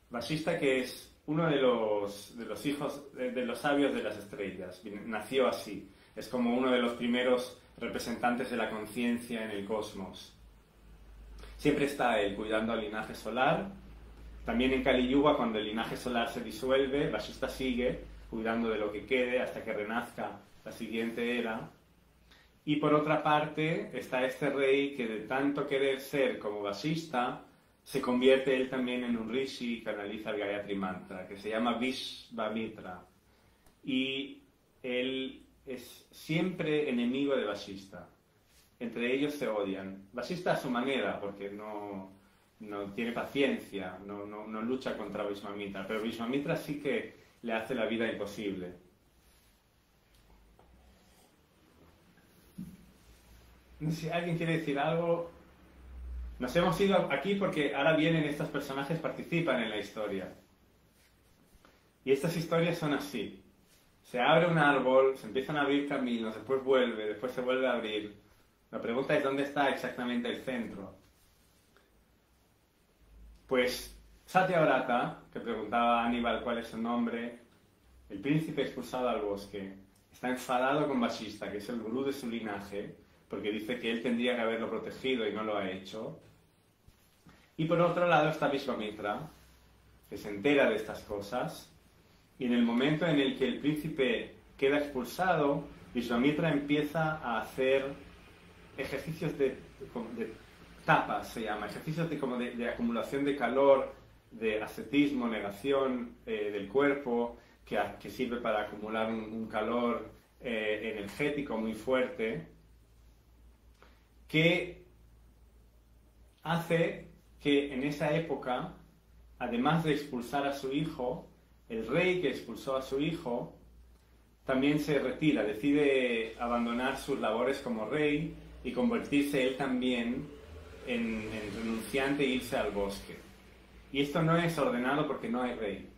Vasista, que es uno de los hijos de los sabios de las estrellas, nació así, es como uno de los primeros representantes de la conciencia en el cosmos. Siempre está él cuidando al linaje solar. También en Kali Yuga, cuando el linaje solar se disuelve, Vasista sigue cuidando de lo que quede hasta que renazca la siguiente era. Y por otra parte está este rey que de tanto querer ser como Vasista, se convierte él también en un rishi y canaliza el Gayatri Mantra, que se llama Vishvamitra. Y él es siempre enemigo de Vasista. Entre ellos se odian. Vasista a su manera, porque no tiene paciencia, no lucha contra Vishvamitra, pero Vishvamitra sí que le hace la vida imposible. No sé si alguien quiere decir algo. Nos hemos ido aquí porque ahora vienen estos personajes, participan en la historia. Y estas historias son así. Se abre un árbol, se empiezan a abrir caminos, después se vuelve a abrir. La pregunta es dónde está exactamente el centro. Pues Satyavrata, que preguntaba a Aníbal cuál es su nombre, el príncipe expulsado al bosque, está enfadado con Vasista, que es el gurú de su linaje, porque dice que él tendría que haberlo protegido y no lo ha hecho. Y por otro lado está Vishvamitra, que se entera de estas cosas, y en el momento en el que el príncipe queda expulsado, Vishvamitra empieza a hacer ejercicios de tapas, se llama, ejercicios de acumulación de calor, de ascetismo, negación del cuerpo, que sirve para acumular un calor energético muy fuerte, que hace que en esa época, además de expulsar a su hijo, el rey que expulsó a su hijo también se retira, decide abandonar sus labores como rey y convertirse él también en renunciante e irse al bosque. Y esto no es ordenado porque no hay rey.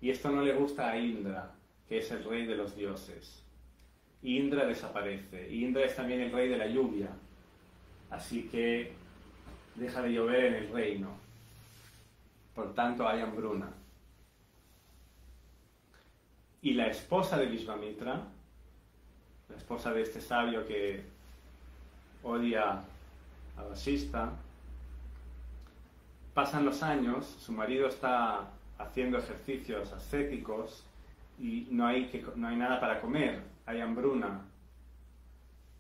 Y esto no le gusta a Indra, que es el rey de los dioses. Y Indra desaparece. Y Indra es también el rey de la lluvia. Así que deja de llover en el reino. Por tanto hay hambruna. Y la esposa de Vishvamitra, la esposa de este sabio que odia a Vasista, pasan los años, su marido está haciendo ejercicios ascéticos y no hay nada para comer, hay hambruna.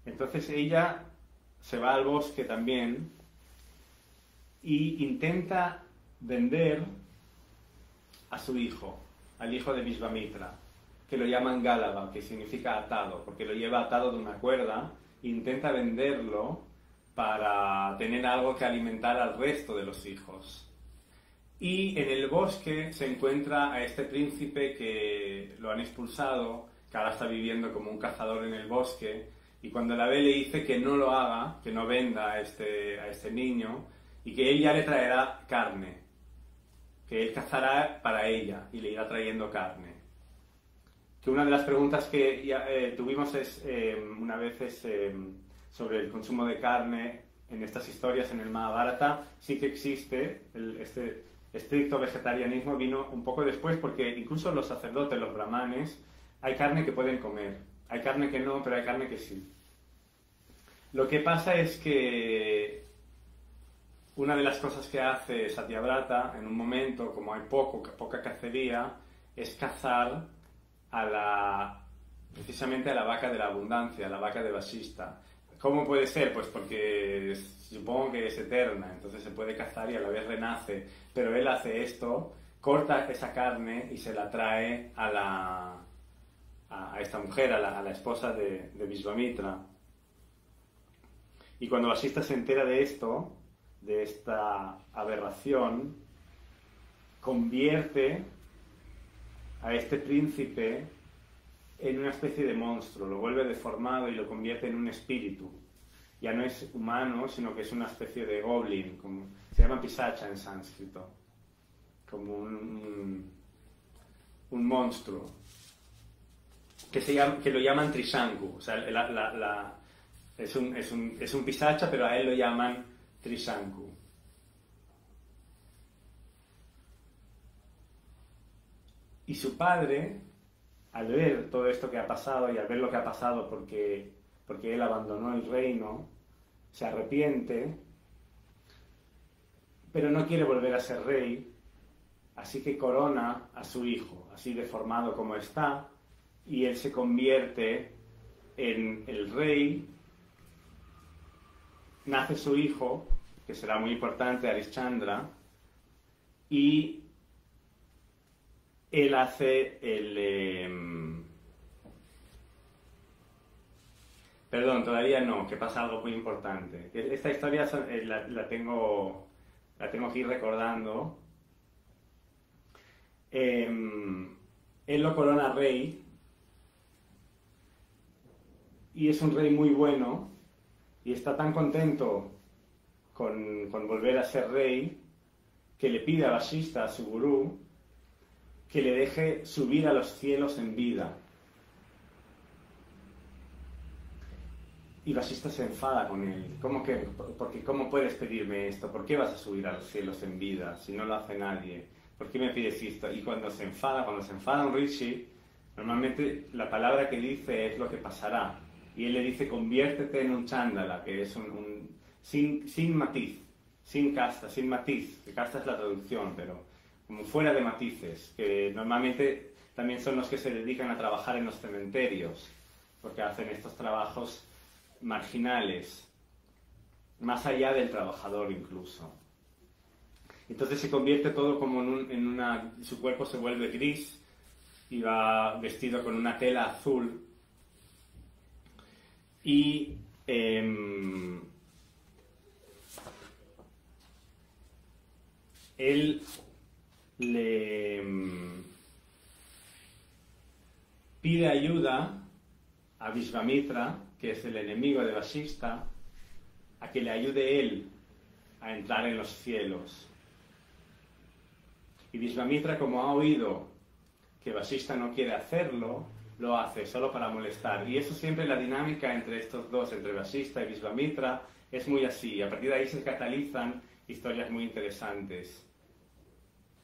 Entonces ella se va al bosque también y intenta vender a su hijo, al hijo de Vishvamitra, que lo llaman Gálava, que significa atado, porque lo lleva atado de una cuerda, e intenta venderlo para tener algo que alimentar al resto de los hijos. Y en el bosque se encuentra a este príncipe que lo han expulsado, que ahora está viviendo como un cazador en el bosque, y cuando la ve le dice que no lo haga, que no venda a este niño, y que él ya le traerá carne, que él cazará para ella y le irá trayendo carne. Que una de las preguntas que tuvimos una vez sobre el consumo de carne en estas historias en el Mahabharata. Sí que existe este estricto vegetarianismo, vino un poco después porque incluso los sacerdotes, los brahmanes, hay carne que pueden comer, hay carne que no, pero hay carne que sí. Lo que pasa es que una de las cosas que hace Satyavrata en un momento, como hay poca cacería, es cazar precisamente a la vaca de la abundancia, a la vaca de Vasista. ¿Cómo puede ser? Pues porque supongo que es eterna, entonces se puede cazar y a la vez renace. Pero él hace esto, corta esa carne y se la trae a esta mujer, a la esposa de Vishvamitra. Y cuando Vasista se entera de esto, de esta aberración, convierte a este príncipe en una especie de monstruo, lo vuelve deformado y lo convierte en un espíritu. Ya no es humano, sino que es una especie de goblin, como, se llama pisacha en sánscrito, como un monstruo, que lo llaman Trishanku. O sea, es un pisacha, pero a él lo llaman Trishanku. Y su padre, al ver todo esto que ha pasado y al ver lo que ha pasado porque él abandonó el reino, se arrepiente, pero no quiere volver a ser rey, así que corona a su hijo, así deformado como está, y él se convierte en el rey. Nace su hijo, que será muy importante, Harishchandra, y él hace Perdón, todavía no, que pasa algo muy importante. Esta historia la tengo que ir recordando. Él lo corona rey, y es un rey muy bueno, y está tan contento con volver a ser rey, que le pide a Vasista, a su gurú, que le deje subir a los cielos en vida. Y Vasista se enfada con él. Porque ¿cómo puedes pedirme esto? ¿Por qué vas a subir a los cielos en vida si no lo hace nadie? ¿Por qué me pides esto? Y cuando se enfada un rishi, normalmente la palabra que dice es lo que pasará. Y él le dice, conviértete en un chándala, que es sin matiz, sin casta, sin matiz. Que casta es la traducción, pero como fuera de matices, que normalmente también son los que se dedican a trabajar en los cementerios, porque hacen estos trabajos marginales, más allá del trabajador incluso. Entonces se convierte todo como su cuerpo se vuelve gris y va vestido con una tela azul, y él le pide ayuda a Vishvamitra, que es el enemigo de Vasista, a que le ayude él a entrar en los cielos. Y Vishvamitra, como ha oído que Vasista no quiere hacerlo, lo hace solo para molestar. Y eso siempre, la dinámica entre estos dos, entre Vasista y Vishvamitra, es muy así. A partir de ahí se catalizan historias muy interesantes.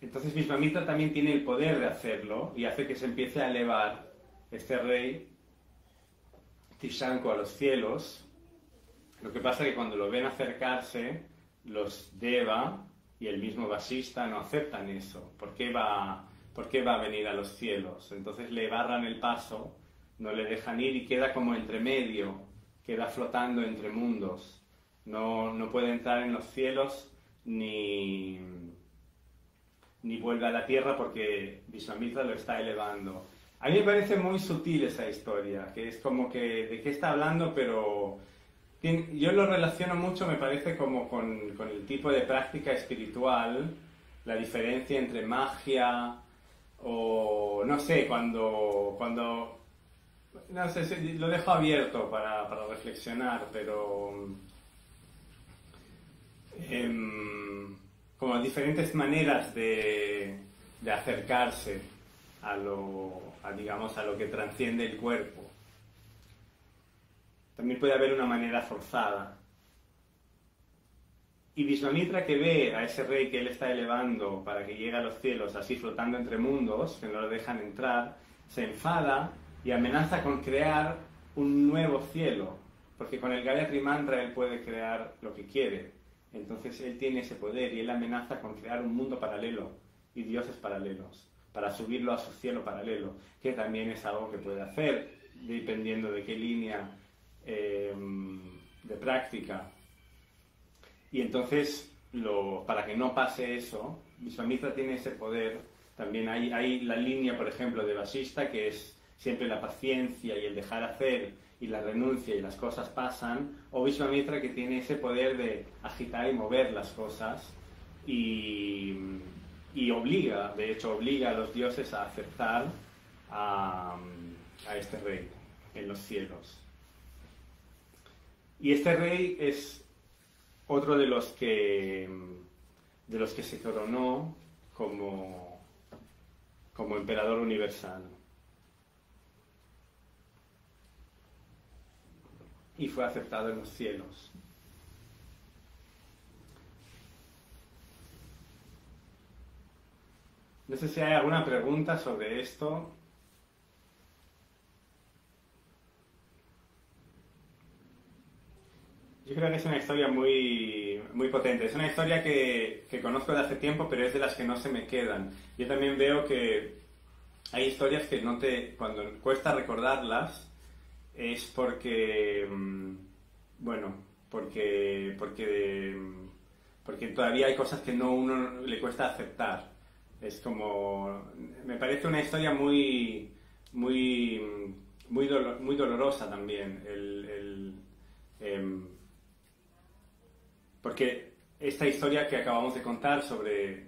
Entonces Vishvamitra también tiene el poder de hacerlo y hace que se empiece a elevar este rey Trishanku a los cielos. Lo que pasa es que cuando lo ven acercarse, los Deva y el mismo Vasista no aceptan eso. ¿Por qué va a venir a los cielos? Entonces le barran el paso, no le dejan ir y queda como entre medio, queda flotando entre mundos. No puede entrar en los cielos ni vuelve a la tierra porque Vishvamitra lo está elevando. A mí me parece muy sutil esa historia, que es como que de qué está hablando, pero yo lo relaciono mucho, me parece, como con el tipo de práctica espiritual, la diferencia entre magia o, no sé, cuando no sé, lo dejo abierto para reflexionar, pero como diferentes maneras de acercarse a lo que trasciende el cuerpo. También puede haber una manera forzada. Y Vishvamitra, que ve a ese rey que él está elevando para que llegue a los cielos, así flotando entre mundos, que no lo dejan entrar, se enfada y amenaza con crear un nuevo cielo, porque con el Gayatri Mantra él puede crear lo que quiere. Entonces él tiene ese poder y él amenaza con crear un mundo paralelo y dioses paralelos, para subirlo a su cielo paralelo, que también es algo que puede hacer, dependiendo de qué línea de práctica. Y entonces, para que no pase eso, Vishvamitra tiene ese poder. También hay la línea, por ejemplo, de Vasishta, que es siempre la paciencia y el dejar hacer y la renuncia y las cosas pasan, o Vishvamitra, que tiene ese poder de agitar y mover las cosas y obliga, de hecho obliga a los dioses a aceptar a este rey en los cielos. Y este rey es otro de los que se coronó como emperador universal. Y fue aceptado en los cielos. No sé si hay alguna pregunta sobre esto. Yo creo que es una historia muy, muy potente. Es una historia que conozco de hace tiempo, pero es de las que no se me quedan. Yo también veo que hay historias que cuando cuesta recordarlas, es porque todavía hay cosas que uno le cuesta aceptar. Es como, me parece una historia muy dolorosa también, porque esta historia que acabamos de contar sobre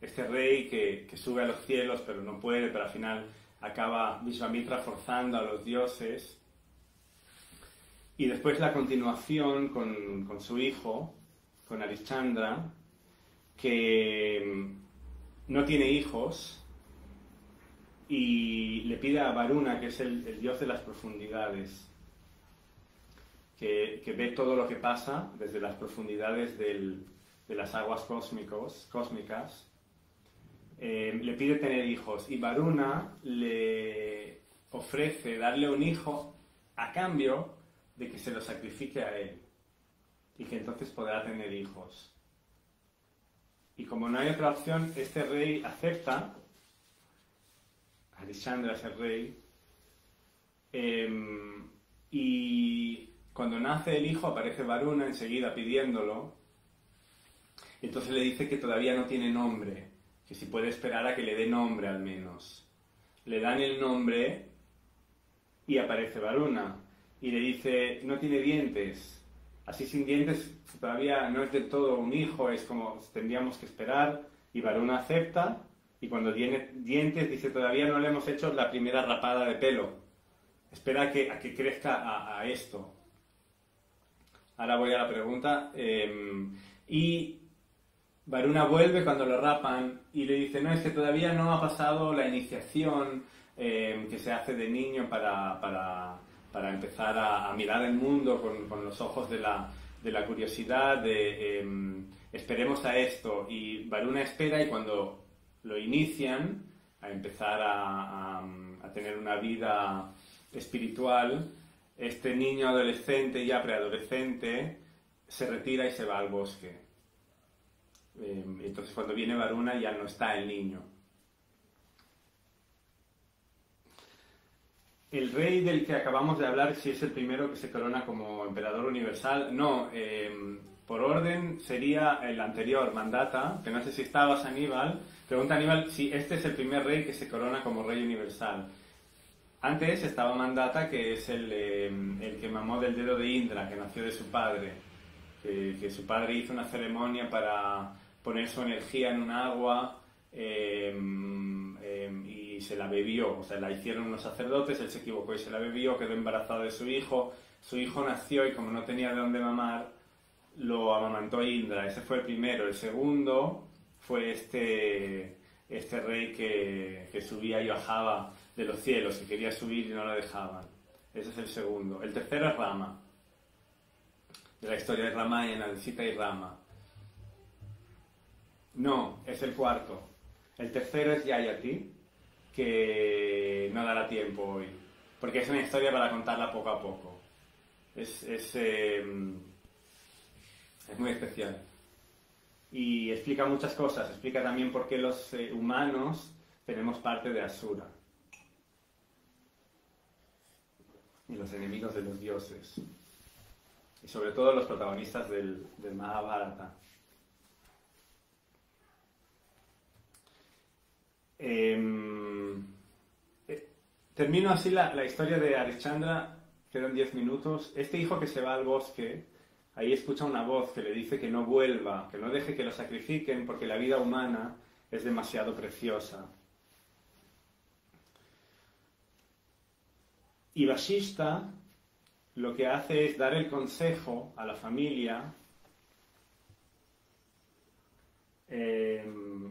este rey que sube a los cielos pero no puede, pero al final acaba Vishvamitra forzando a los dioses. Y después la continuación con su hijo, con Harishchandra, que no tiene hijos y le pide a Varuna, que es el dios de las profundidades, que ve todo lo que pasa desde las profundidades de las aguas cósmicas, le pide tener hijos y Varuna le ofrece darle un hijo a cambio de que se lo sacrifique a él y que entonces podrá tener hijos. Y como no hay otra opción, este rey acepta, Harishchandra es el rey, y cuando nace el hijo aparece Varuna enseguida pidiéndolo, y entonces le dice que todavía no tiene nombre, que si puede esperar a que le dé nombre al menos. Le dan el nombre y aparece Varuna y le dice, no tiene dientes. Así sin dientes todavía no es del todo un hijo, es como tendríamos que esperar. Y Varuna acepta y cuando tiene dientes dice, todavía no le hemos hecho la primera rapada de pelo. Espera a que crezca a esto. Ahora voy a la pregunta. Y Varuna vuelve cuando lo rapan y le dice, no, es que todavía no ha pasado la iniciación que se hace de niño para empezar a mirar el mundo con los ojos de la curiosidad, esperemos a esto. Y Varuna espera y cuando lo inician a empezar a tener una vida espiritual, este niño adolescente, ya preadolescente, se retira y se va al bosque. Entonces cuando viene Varuna ya no está el niño. El rey del que acabamos de hablar, si es el primero que se corona como emperador universal, no, por orden sería el anterior, Mandata, que no sé si estabas, Aníbal. Pregunta Aníbal si este es el primer rey que se corona como rey universal. Antes estaba Mandata, que es el que mamó del dedo de Indra, que nació de su padre, que su padre hizo una ceremonia para poner su energía en un agua y se la bebió, o sea, la hicieron unos sacerdotes, él se equivocó y se la bebió, quedó embarazado de su hijo nació y como no tenía de dónde mamar, lo amamantó Indra. Ese fue el primero. El segundo fue este rey que subía y bajaba de los cielos, que quería subir y no lo dejaban. Ese es el segundo. El tercero es Rama, de la historia de Ramayana, de Sita y Rama. No, es el cuarto. El tercero es Yayati, que no dará tiempo hoy, porque es una historia para contarla poco a poco. Es muy especial. Y explica muchas cosas. Explica también por qué los humanos tenemos parte de Asura. Y los enemigos de los dioses. y sobre todo los protagonistas del Mahabharata. Termino así la historia de Harishchandra, quedan 10 minutos. Este hijo que se va al bosque, ahí escucha una voz que le dice que no vuelva, que no deje que lo sacrifiquen porque la vida humana es demasiado preciosa. Y Vasishta lo que hace es dar el consejo a la familia.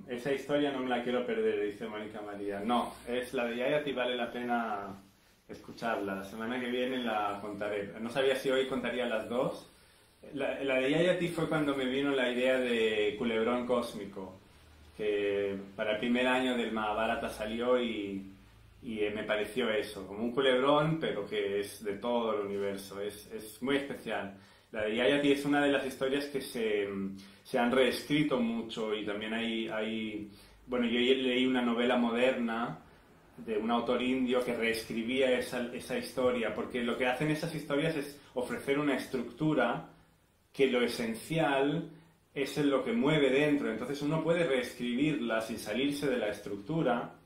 Esa historia no me la quiero perder, dice Mónica María. No, es la de Yayati, vale la pena escucharla. La semana que viene la contaré. No sabía si hoy contaría las dos. La de Yayati fue cuando me vino la idea de culebrón cósmico, que para el primer año del Mahabharata salió y me pareció eso, como un culebrón, pero que es de todo el universo, es muy especial. La de Yayati es una de las historias que se han reescrito mucho y también bueno, yo leí una novela moderna de un autor indio que reescribía esa historia, porque lo que hacen esas historias es ofrecer una estructura que lo esencial es en lo que mueve dentro, entonces uno puede reescribirla sin salirse de la estructura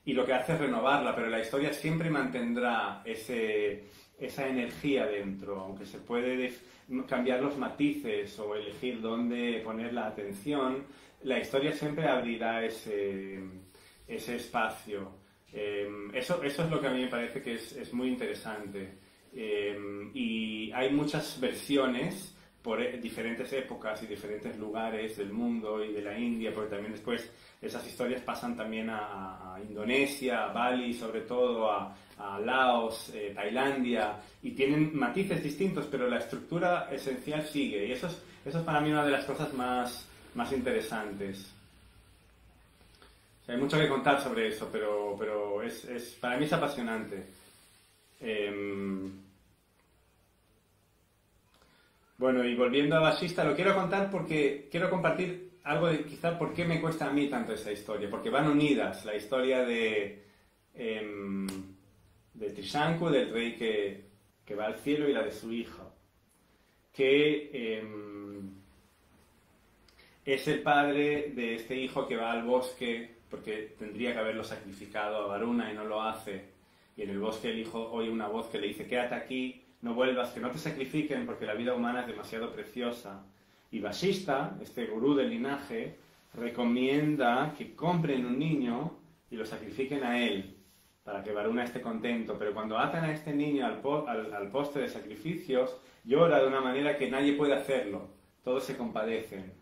y lo que hace es renovarla, pero la historia siempre mantendrá esa energía dentro, aunque se puede cambiar los matices o elegir dónde poner la atención, la historia siempre abrirá ese espacio. Eso es lo que a mí me parece que es muy interesante. Y hay muchas versiones por diferentes épocas y diferentes lugares del mundo y de la India, porque también después esas historias pasan también a Indonesia, a Bali sobre todo, a Laos, Tailandia, y tienen matices distintos, pero la estructura esencial sigue, y eso es para mí una de las cosas más interesantes. O sea, hay mucho que contar sobre eso, pero para mí es apasionante. Bueno, y volviendo a Vasishta, lo quiero contar porque quiero compartir algo de quizá por qué me cuesta a mí tanto esa historia, porque van unidas, la historia de Trishanku, del rey que va al cielo, y la de su hijo, que es el padre de este hijo que va al bosque porque tendría que haberlo sacrificado a Varuna y no lo hace, y en el bosque el hijo oye una voz que le dice: quédate aquí, no vuelvas, que no te sacrifiquen porque la vida humana es demasiado preciosa. Y Vasishta, este gurú del linaje, recomienda que compren un niño y lo sacrifiquen a él para que Varuna esté contento, pero cuando atan a este niño al poste de sacrificios, llora de una manera que nadie puede hacerlo, todos se compadecen.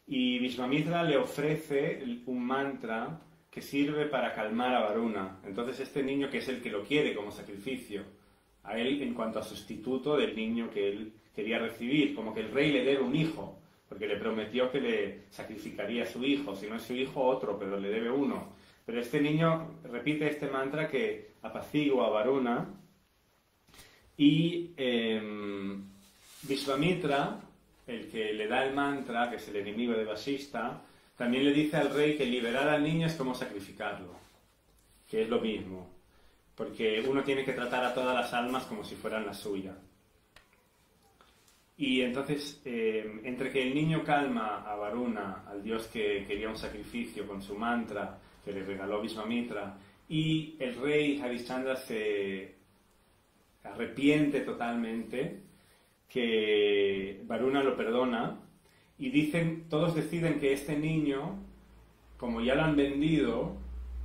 Y Vishvamitra le ofrece un mantra que sirve para calmar a Varuna. Entonces este niño, que es el que lo quiere como sacrificio, a él en cuanto a sustituto del niño que él quería recibir, como que el rey le debe un hijo, porque le prometió que le sacrificaría a su hijo, si no es su hijo otro, pero le debe uno. Pero este niño repite este mantra que apacigua a Varuna, y Vishvamitra, el que le da el mantra, que es el enemigo de Vasishta, también le dice al rey que liberar al niño es como sacrificarlo, que es lo mismo, porque uno tiene que tratar a todas las almas como si fueran la suya. Y entonces, entre que el niño calma a Varuna, al dios que quería un sacrificio con su mantra que le regaló Vishvamitra, y el rey Harishchandra se arrepiente totalmente, que Varuna lo perdona, y todos deciden que este niño, como ya lo han vendido,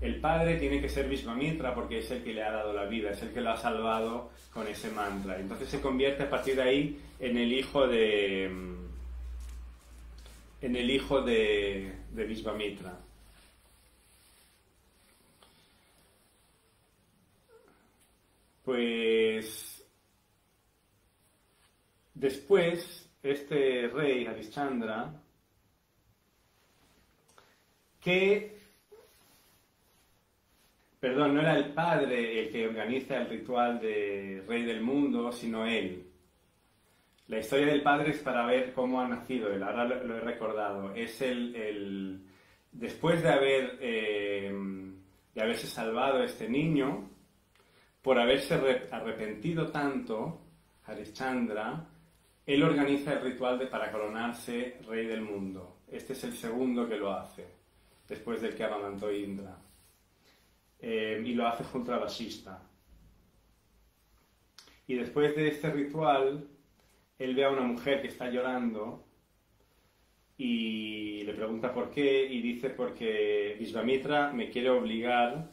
el padre tiene que ser Vishvamitra porque es el que le ha dado la vida, es el que lo ha salvado con ese mantra. Entonces se convierte a partir de ahí en el hijo de Vishvamitra. Pues después este rey Harishchandra, no era el padre el que organiza el ritual de rey del mundo, sino él. La historia del padre es para ver cómo ha nacido él, ahora lo he recordado. Es después de haberse salvado este niño, por haberse arrepentido tanto, Harishchandra, él organiza el ritual para coronarse rey del mundo. Este es el segundo que lo hace, después del que amamantó Indra. Y lo hace junto a Vasishta. Y después de este ritual, él ve a una mujer que está llorando y le pregunta por qué, y dice porque Vishvamitra me quiere obligar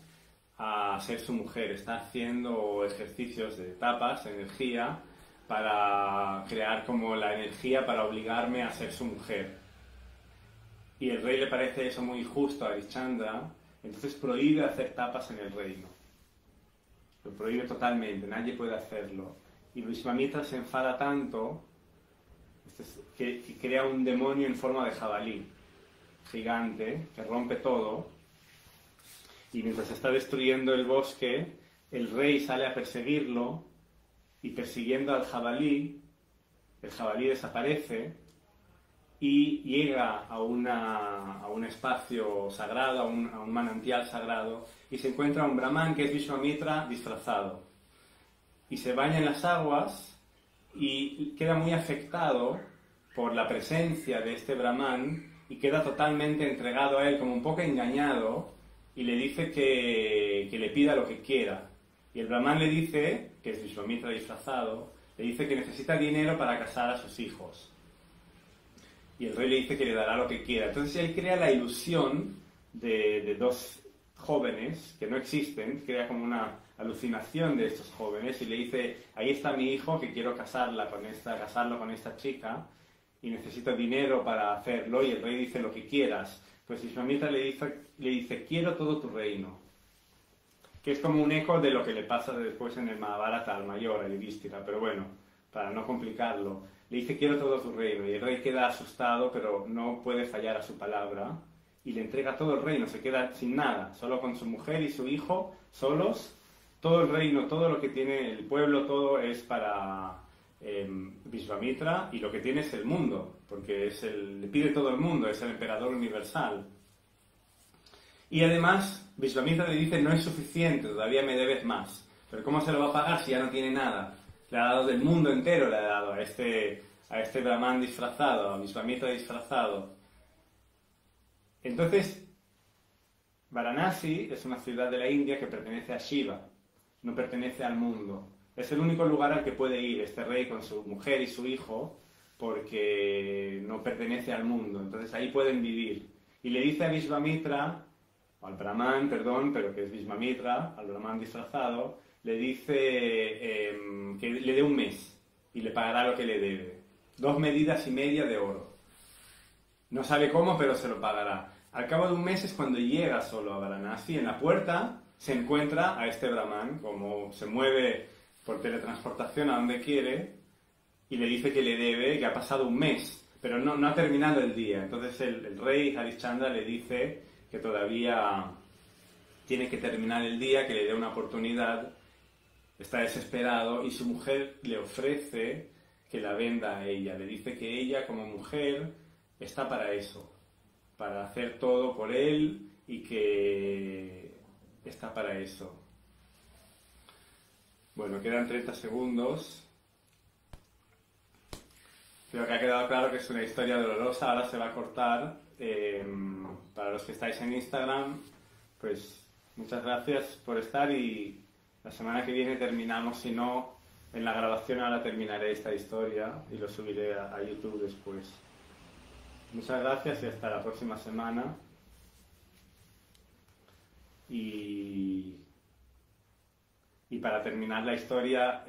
a ser su mujer. Está haciendo ejercicios de tapas, energía, para crear como la energía para obligarme a ser su mujer. Y el rey le parece eso muy injusto a Harishchandra, entonces prohíbe hacer tapas en el reino. Lo prohíbe totalmente, nadie puede hacerlo. Y Vishvamitra se enfada tanto que crea un demonio en forma de jabalí gigante que rompe todo. Y mientras está destruyendo el bosque, el rey sale a perseguirlo y persiguiendo al jabalí, el jabalí desaparece y llega a un espacio sagrado, a un manantial sagrado, y se encuentra un brahman que es Vishvamitra disfrazado. Y se baña en las aguas y queda muy afectado por la presencia de este brahman y queda totalmente entregado a él, como un poco engañado, y le dice que le pida lo que quiera. Y el brahman le dice, que es Vishvamitra disfrazado, le dice que necesita dinero para casar a sus hijos. Y el rey le dice que le dará lo que quiera. Entonces él crea la ilusión de dos jóvenes que no existen, crea como una alucinación de estos jóvenes y le dice, ahí está mi hijo que quiero casarlo con esta chica y necesito dinero para hacerlo. Y el rey dice, lo que quieras. Pues Vishvamitra le dice, quiero todo tu reino. Que es como un eco de lo que le pasa después en el Mahabharata al mayor, a Yudhishthira, pero bueno, para no complicarlo. Le dice, quiero todo tu reino, y el rey queda asustado, pero no puede fallar a su palabra, y le entrega todo el reino, se queda sin nada, solo con su mujer y su hijo, solos. Todo el reino, todo lo que tiene el pueblo, todo es para Vishvamitra, y lo que tiene es el mundo, porque le pide todo el mundo, es el emperador universal. Y además, Vishvamitra le dice, no es suficiente, todavía me debes más. Pero ¿cómo se lo va a pagar si ya no tiene nada? Le ha dado del mundo entero, le ha dado a este brahman disfrazado, a Vishvamitra disfrazado. Entonces, Varanasi es una ciudad de la India que pertenece a Shiva, no pertenece al mundo. Es el único lugar al que puede ir este rey con su mujer y su hijo, porque no pertenece al mundo. Entonces ahí pueden vivir. Y le dice a Vishvamitra, o al brahman, perdón, pero que es Vishvamitra, al brahman disfrazado, le dice que le dé un mes y le pagará lo que le debe. 2,5 medidas de oro. No sabe cómo, pero se lo pagará. Al cabo de un mes es cuando llega solo a Varanasi. En la puerta se encuentra a este brahman, como se mueve por teletransportación a donde quiere, y le dice que le debe, que ha pasado un mes, pero no ha terminado el día. Entonces el rey Harishchandra le dice que todavía tiene que terminar el día, que le dé una oportunidad. Está desesperado y su mujer le ofrece que la venda a ella. Le dice que ella como mujer está para eso, para hacer todo por él y que está para eso. Bueno, quedan 30 segundos. Creo que ha quedado claro que es una historia dolorosa. Ahora se va a cortar. Para los que estáis en Instagram, pues muchas gracias por estar y la semana que viene terminamos. Si no, en la grabación ahora terminaré esta historia y lo subiré a YouTube después. Muchas gracias y hasta la próxima semana. Y para terminar la historia,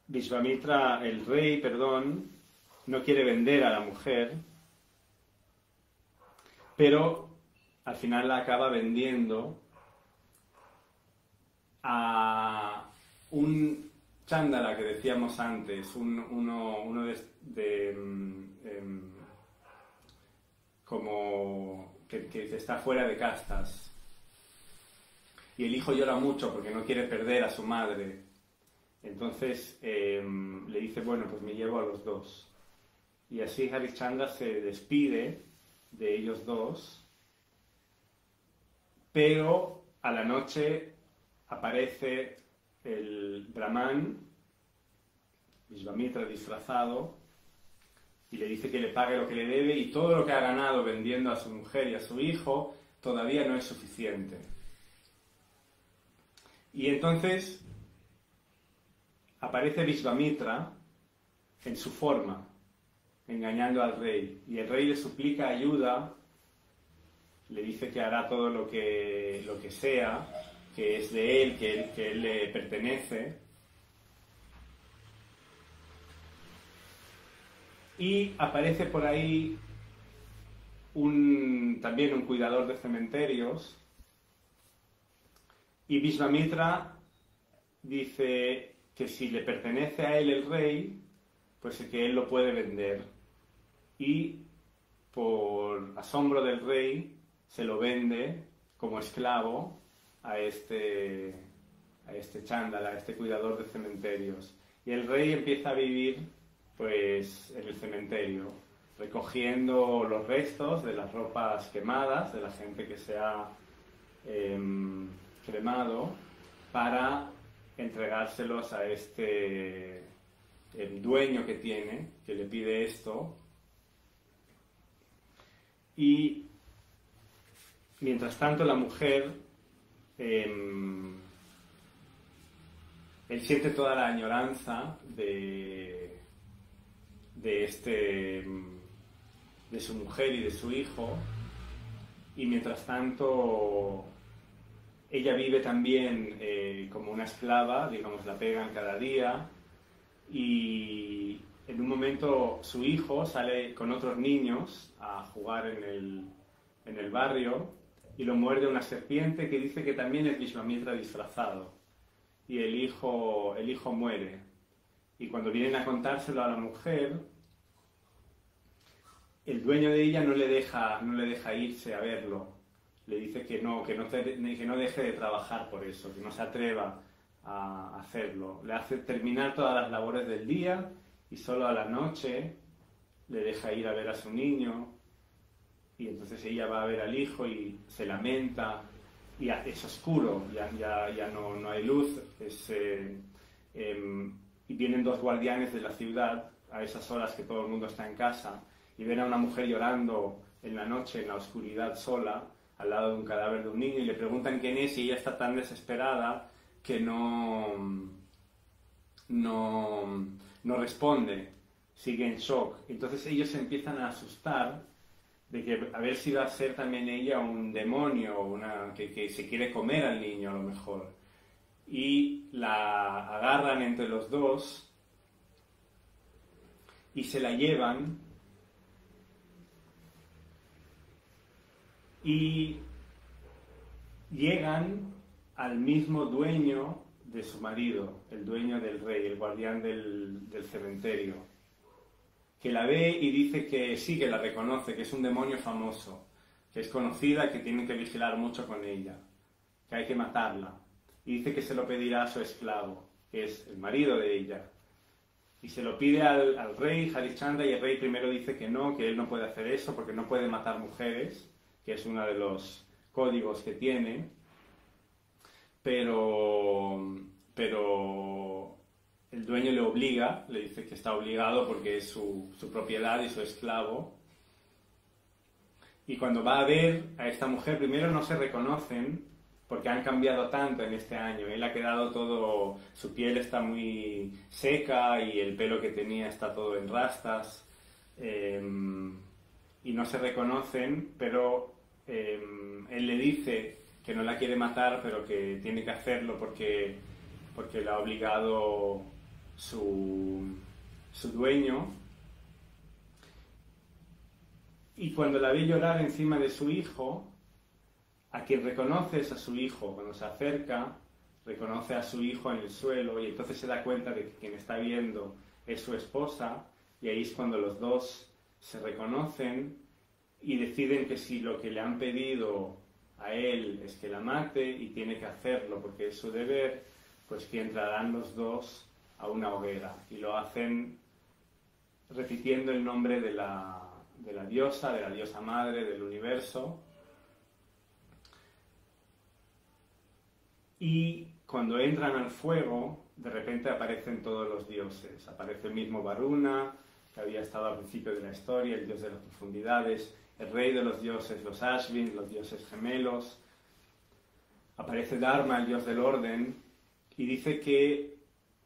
Vishvamitra, el rey, no quiere vender a la mujer, pero al final la acaba vendiendo a un chándala que decíamos antes, uno como que está fuera de castas. Y el hijo llora mucho porque no quiere perder a su madre. Entonces le dice, bueno, pues me llevo a los dos. Y así Harishchandra se despide de ellos dos, pero a la noche aparece el Brahman, Vishvamitra disfrazado, y le dice que le pague lo que le debe, y todo lo que ha ganado vendiendo a su mujer y a su hijo todavía no es suficiente. Y entonces aparece Vishvamitra en su forma, engañando al rey, y el rey le suplica ayuda, le dice que hará todo lo que sea, que es de él, que él le pertenece. Y aparece por ahí también un cuidador de cementerios, y Vishvamitra dice que si le pertenece a él el rey, pues que él lo puede vender. Y por asombro del rey se lo vende como esclavo a este chándal, a este cuidador de cementerios. Y el rey empieza a vivir pues en el cementerio, recogiendo los restos de las ropas quemadas de la gente que se ha cremado, para entregárselos a el dueño que tiene, que le pide esto. Y mientras tanto la mujer, él siente toda la añoranza de su mujer y de su hijo, y mientras tanto ella vive también como una esclava, digamos, la pegan cada día, y en un momento su hijo sale con otros niños a jugar en el barrio, y lo muerde una serpiente que dice que también es Vishvamitra disfrazado, y el hijo muere. Y cuando vienen a contárselo a la mujer, el dueño de ella no le deja irse a verlo. Le dice que no deje de trabajar por eso, que no se atreva a hacerlo. Le hace terminar todas las labores del día, y solo a la noche le deja ir a ver a su niño, y entonces ella va a ver al hijo y se lamenta, y es oscuro, ya no hay luz, y vienen dos guardianes de la ciudad a esas horas que todo el mundo está en casa, y ven a una mujer llorando en la noche, en la oscuridad, sola, al lado de un cadáver de un niño, y le preguntan quién es, y ella está tan desesperada que no responde, sigue en shock. Entonces ellos se empiezan a asustar de que a ver si va a ser también ella un demonio, que se quiere comer al niño a lo mejor. Y la agarran entre los dos y se la llevan, y llegan al mismo dueño de su marido, el dueño del rey, el guardián del cementerio, que la ve y dice que sí, que la reconoce, que es un demonio famoso, que es conocida, que tienen que vigilar mucho con ella, que hay que matarla. Y dice que se lo pedirá a su esclavo, que es el marido de ella. Y se lo pide al rey Harishchandra, y el rey primero dice que él no puede hacer eso porque no puede matar mujeres, que es uno de los códigos que tiene, pero el dueño le obliga, le dice que está obligado porque es su propiedad y su esclavo. Y cuando va a ver a esta mujer, primero no se reconocen porque han cambiado tanto en este año. Él ha quedado todo, su piel está muy seca y el pelo que tenía está todo en rastas, y no se reconocen, pero él le dice que no la quiere matar, pero que tiene que hacerlo porque la ha obligado su dueño. Y cuando la ve llorar encima de su hijo, a quien reconoce es a su hijo. Cuando se acerca, reconoce a su hijo en el suelo, y entonces se da cuenta de que quien está viendo es su esposa, y ahí es cuando los dos se reconocen y deciden que si lo que le han pedido a él es que la mate y tiene que hacerlo porque es su deber, pues que entrarán los dos a una hoguera, y lo hacen repitiendo el nombre de la diosa madre del universo, y cuando entran al fuego, de repente aparecen todos los dioses. Aparece el mismo Varuna, que había estado al principio de la historia, el dios de las profundidades, el rey de los dioses, los Ashvin, los dioses gemelos. Aparece Dharma, el dios del orden, y dice que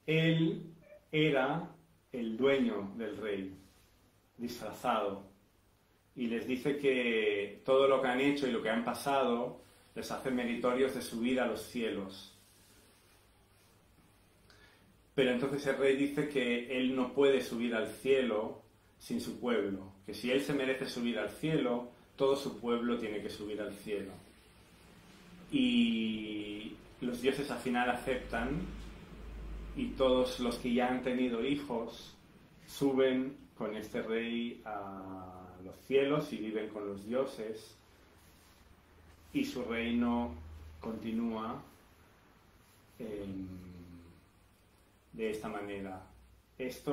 él era el dueño del rey, disfrazado. Y les dice que todo lo que han hecho y lo que han pasado les hace meritorios de subir a los cielos. Pero entonces el rey dice que él no puede subir al cielo sin su pueblo, que si él se merece subir al cielo, todo su pueblo tiene que subir al cielo. Y los dioses al final aceptan, y todos los que ya han tenido hijos suben con este rey a los cielos y viven con los dioses, y su reino continúa de esta manera. Esta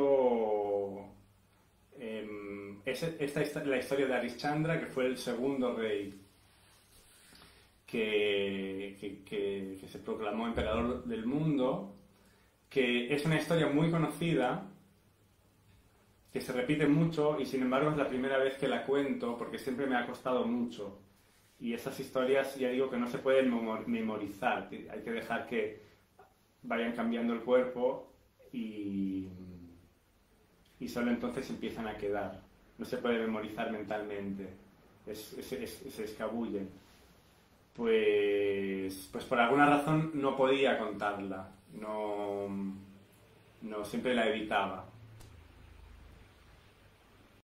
es la historia de Harishchandra, que fue el segundo rey que se proclamó emperador del mundo, que es una historia muy conocida, que se repite mucho, y sin embargo es la primera vez que la cuento porque siempre me ha costado mucho. Y esas historias, ya digo, que no se pueden memorizar, hay que dejar que vayan cambiando el cuerpo y solo entonces empiezan a quedar. No se puede memorizar mentalmente, se escabullen. Pues por alguna razón no podía contarla, no siempre la evitaba.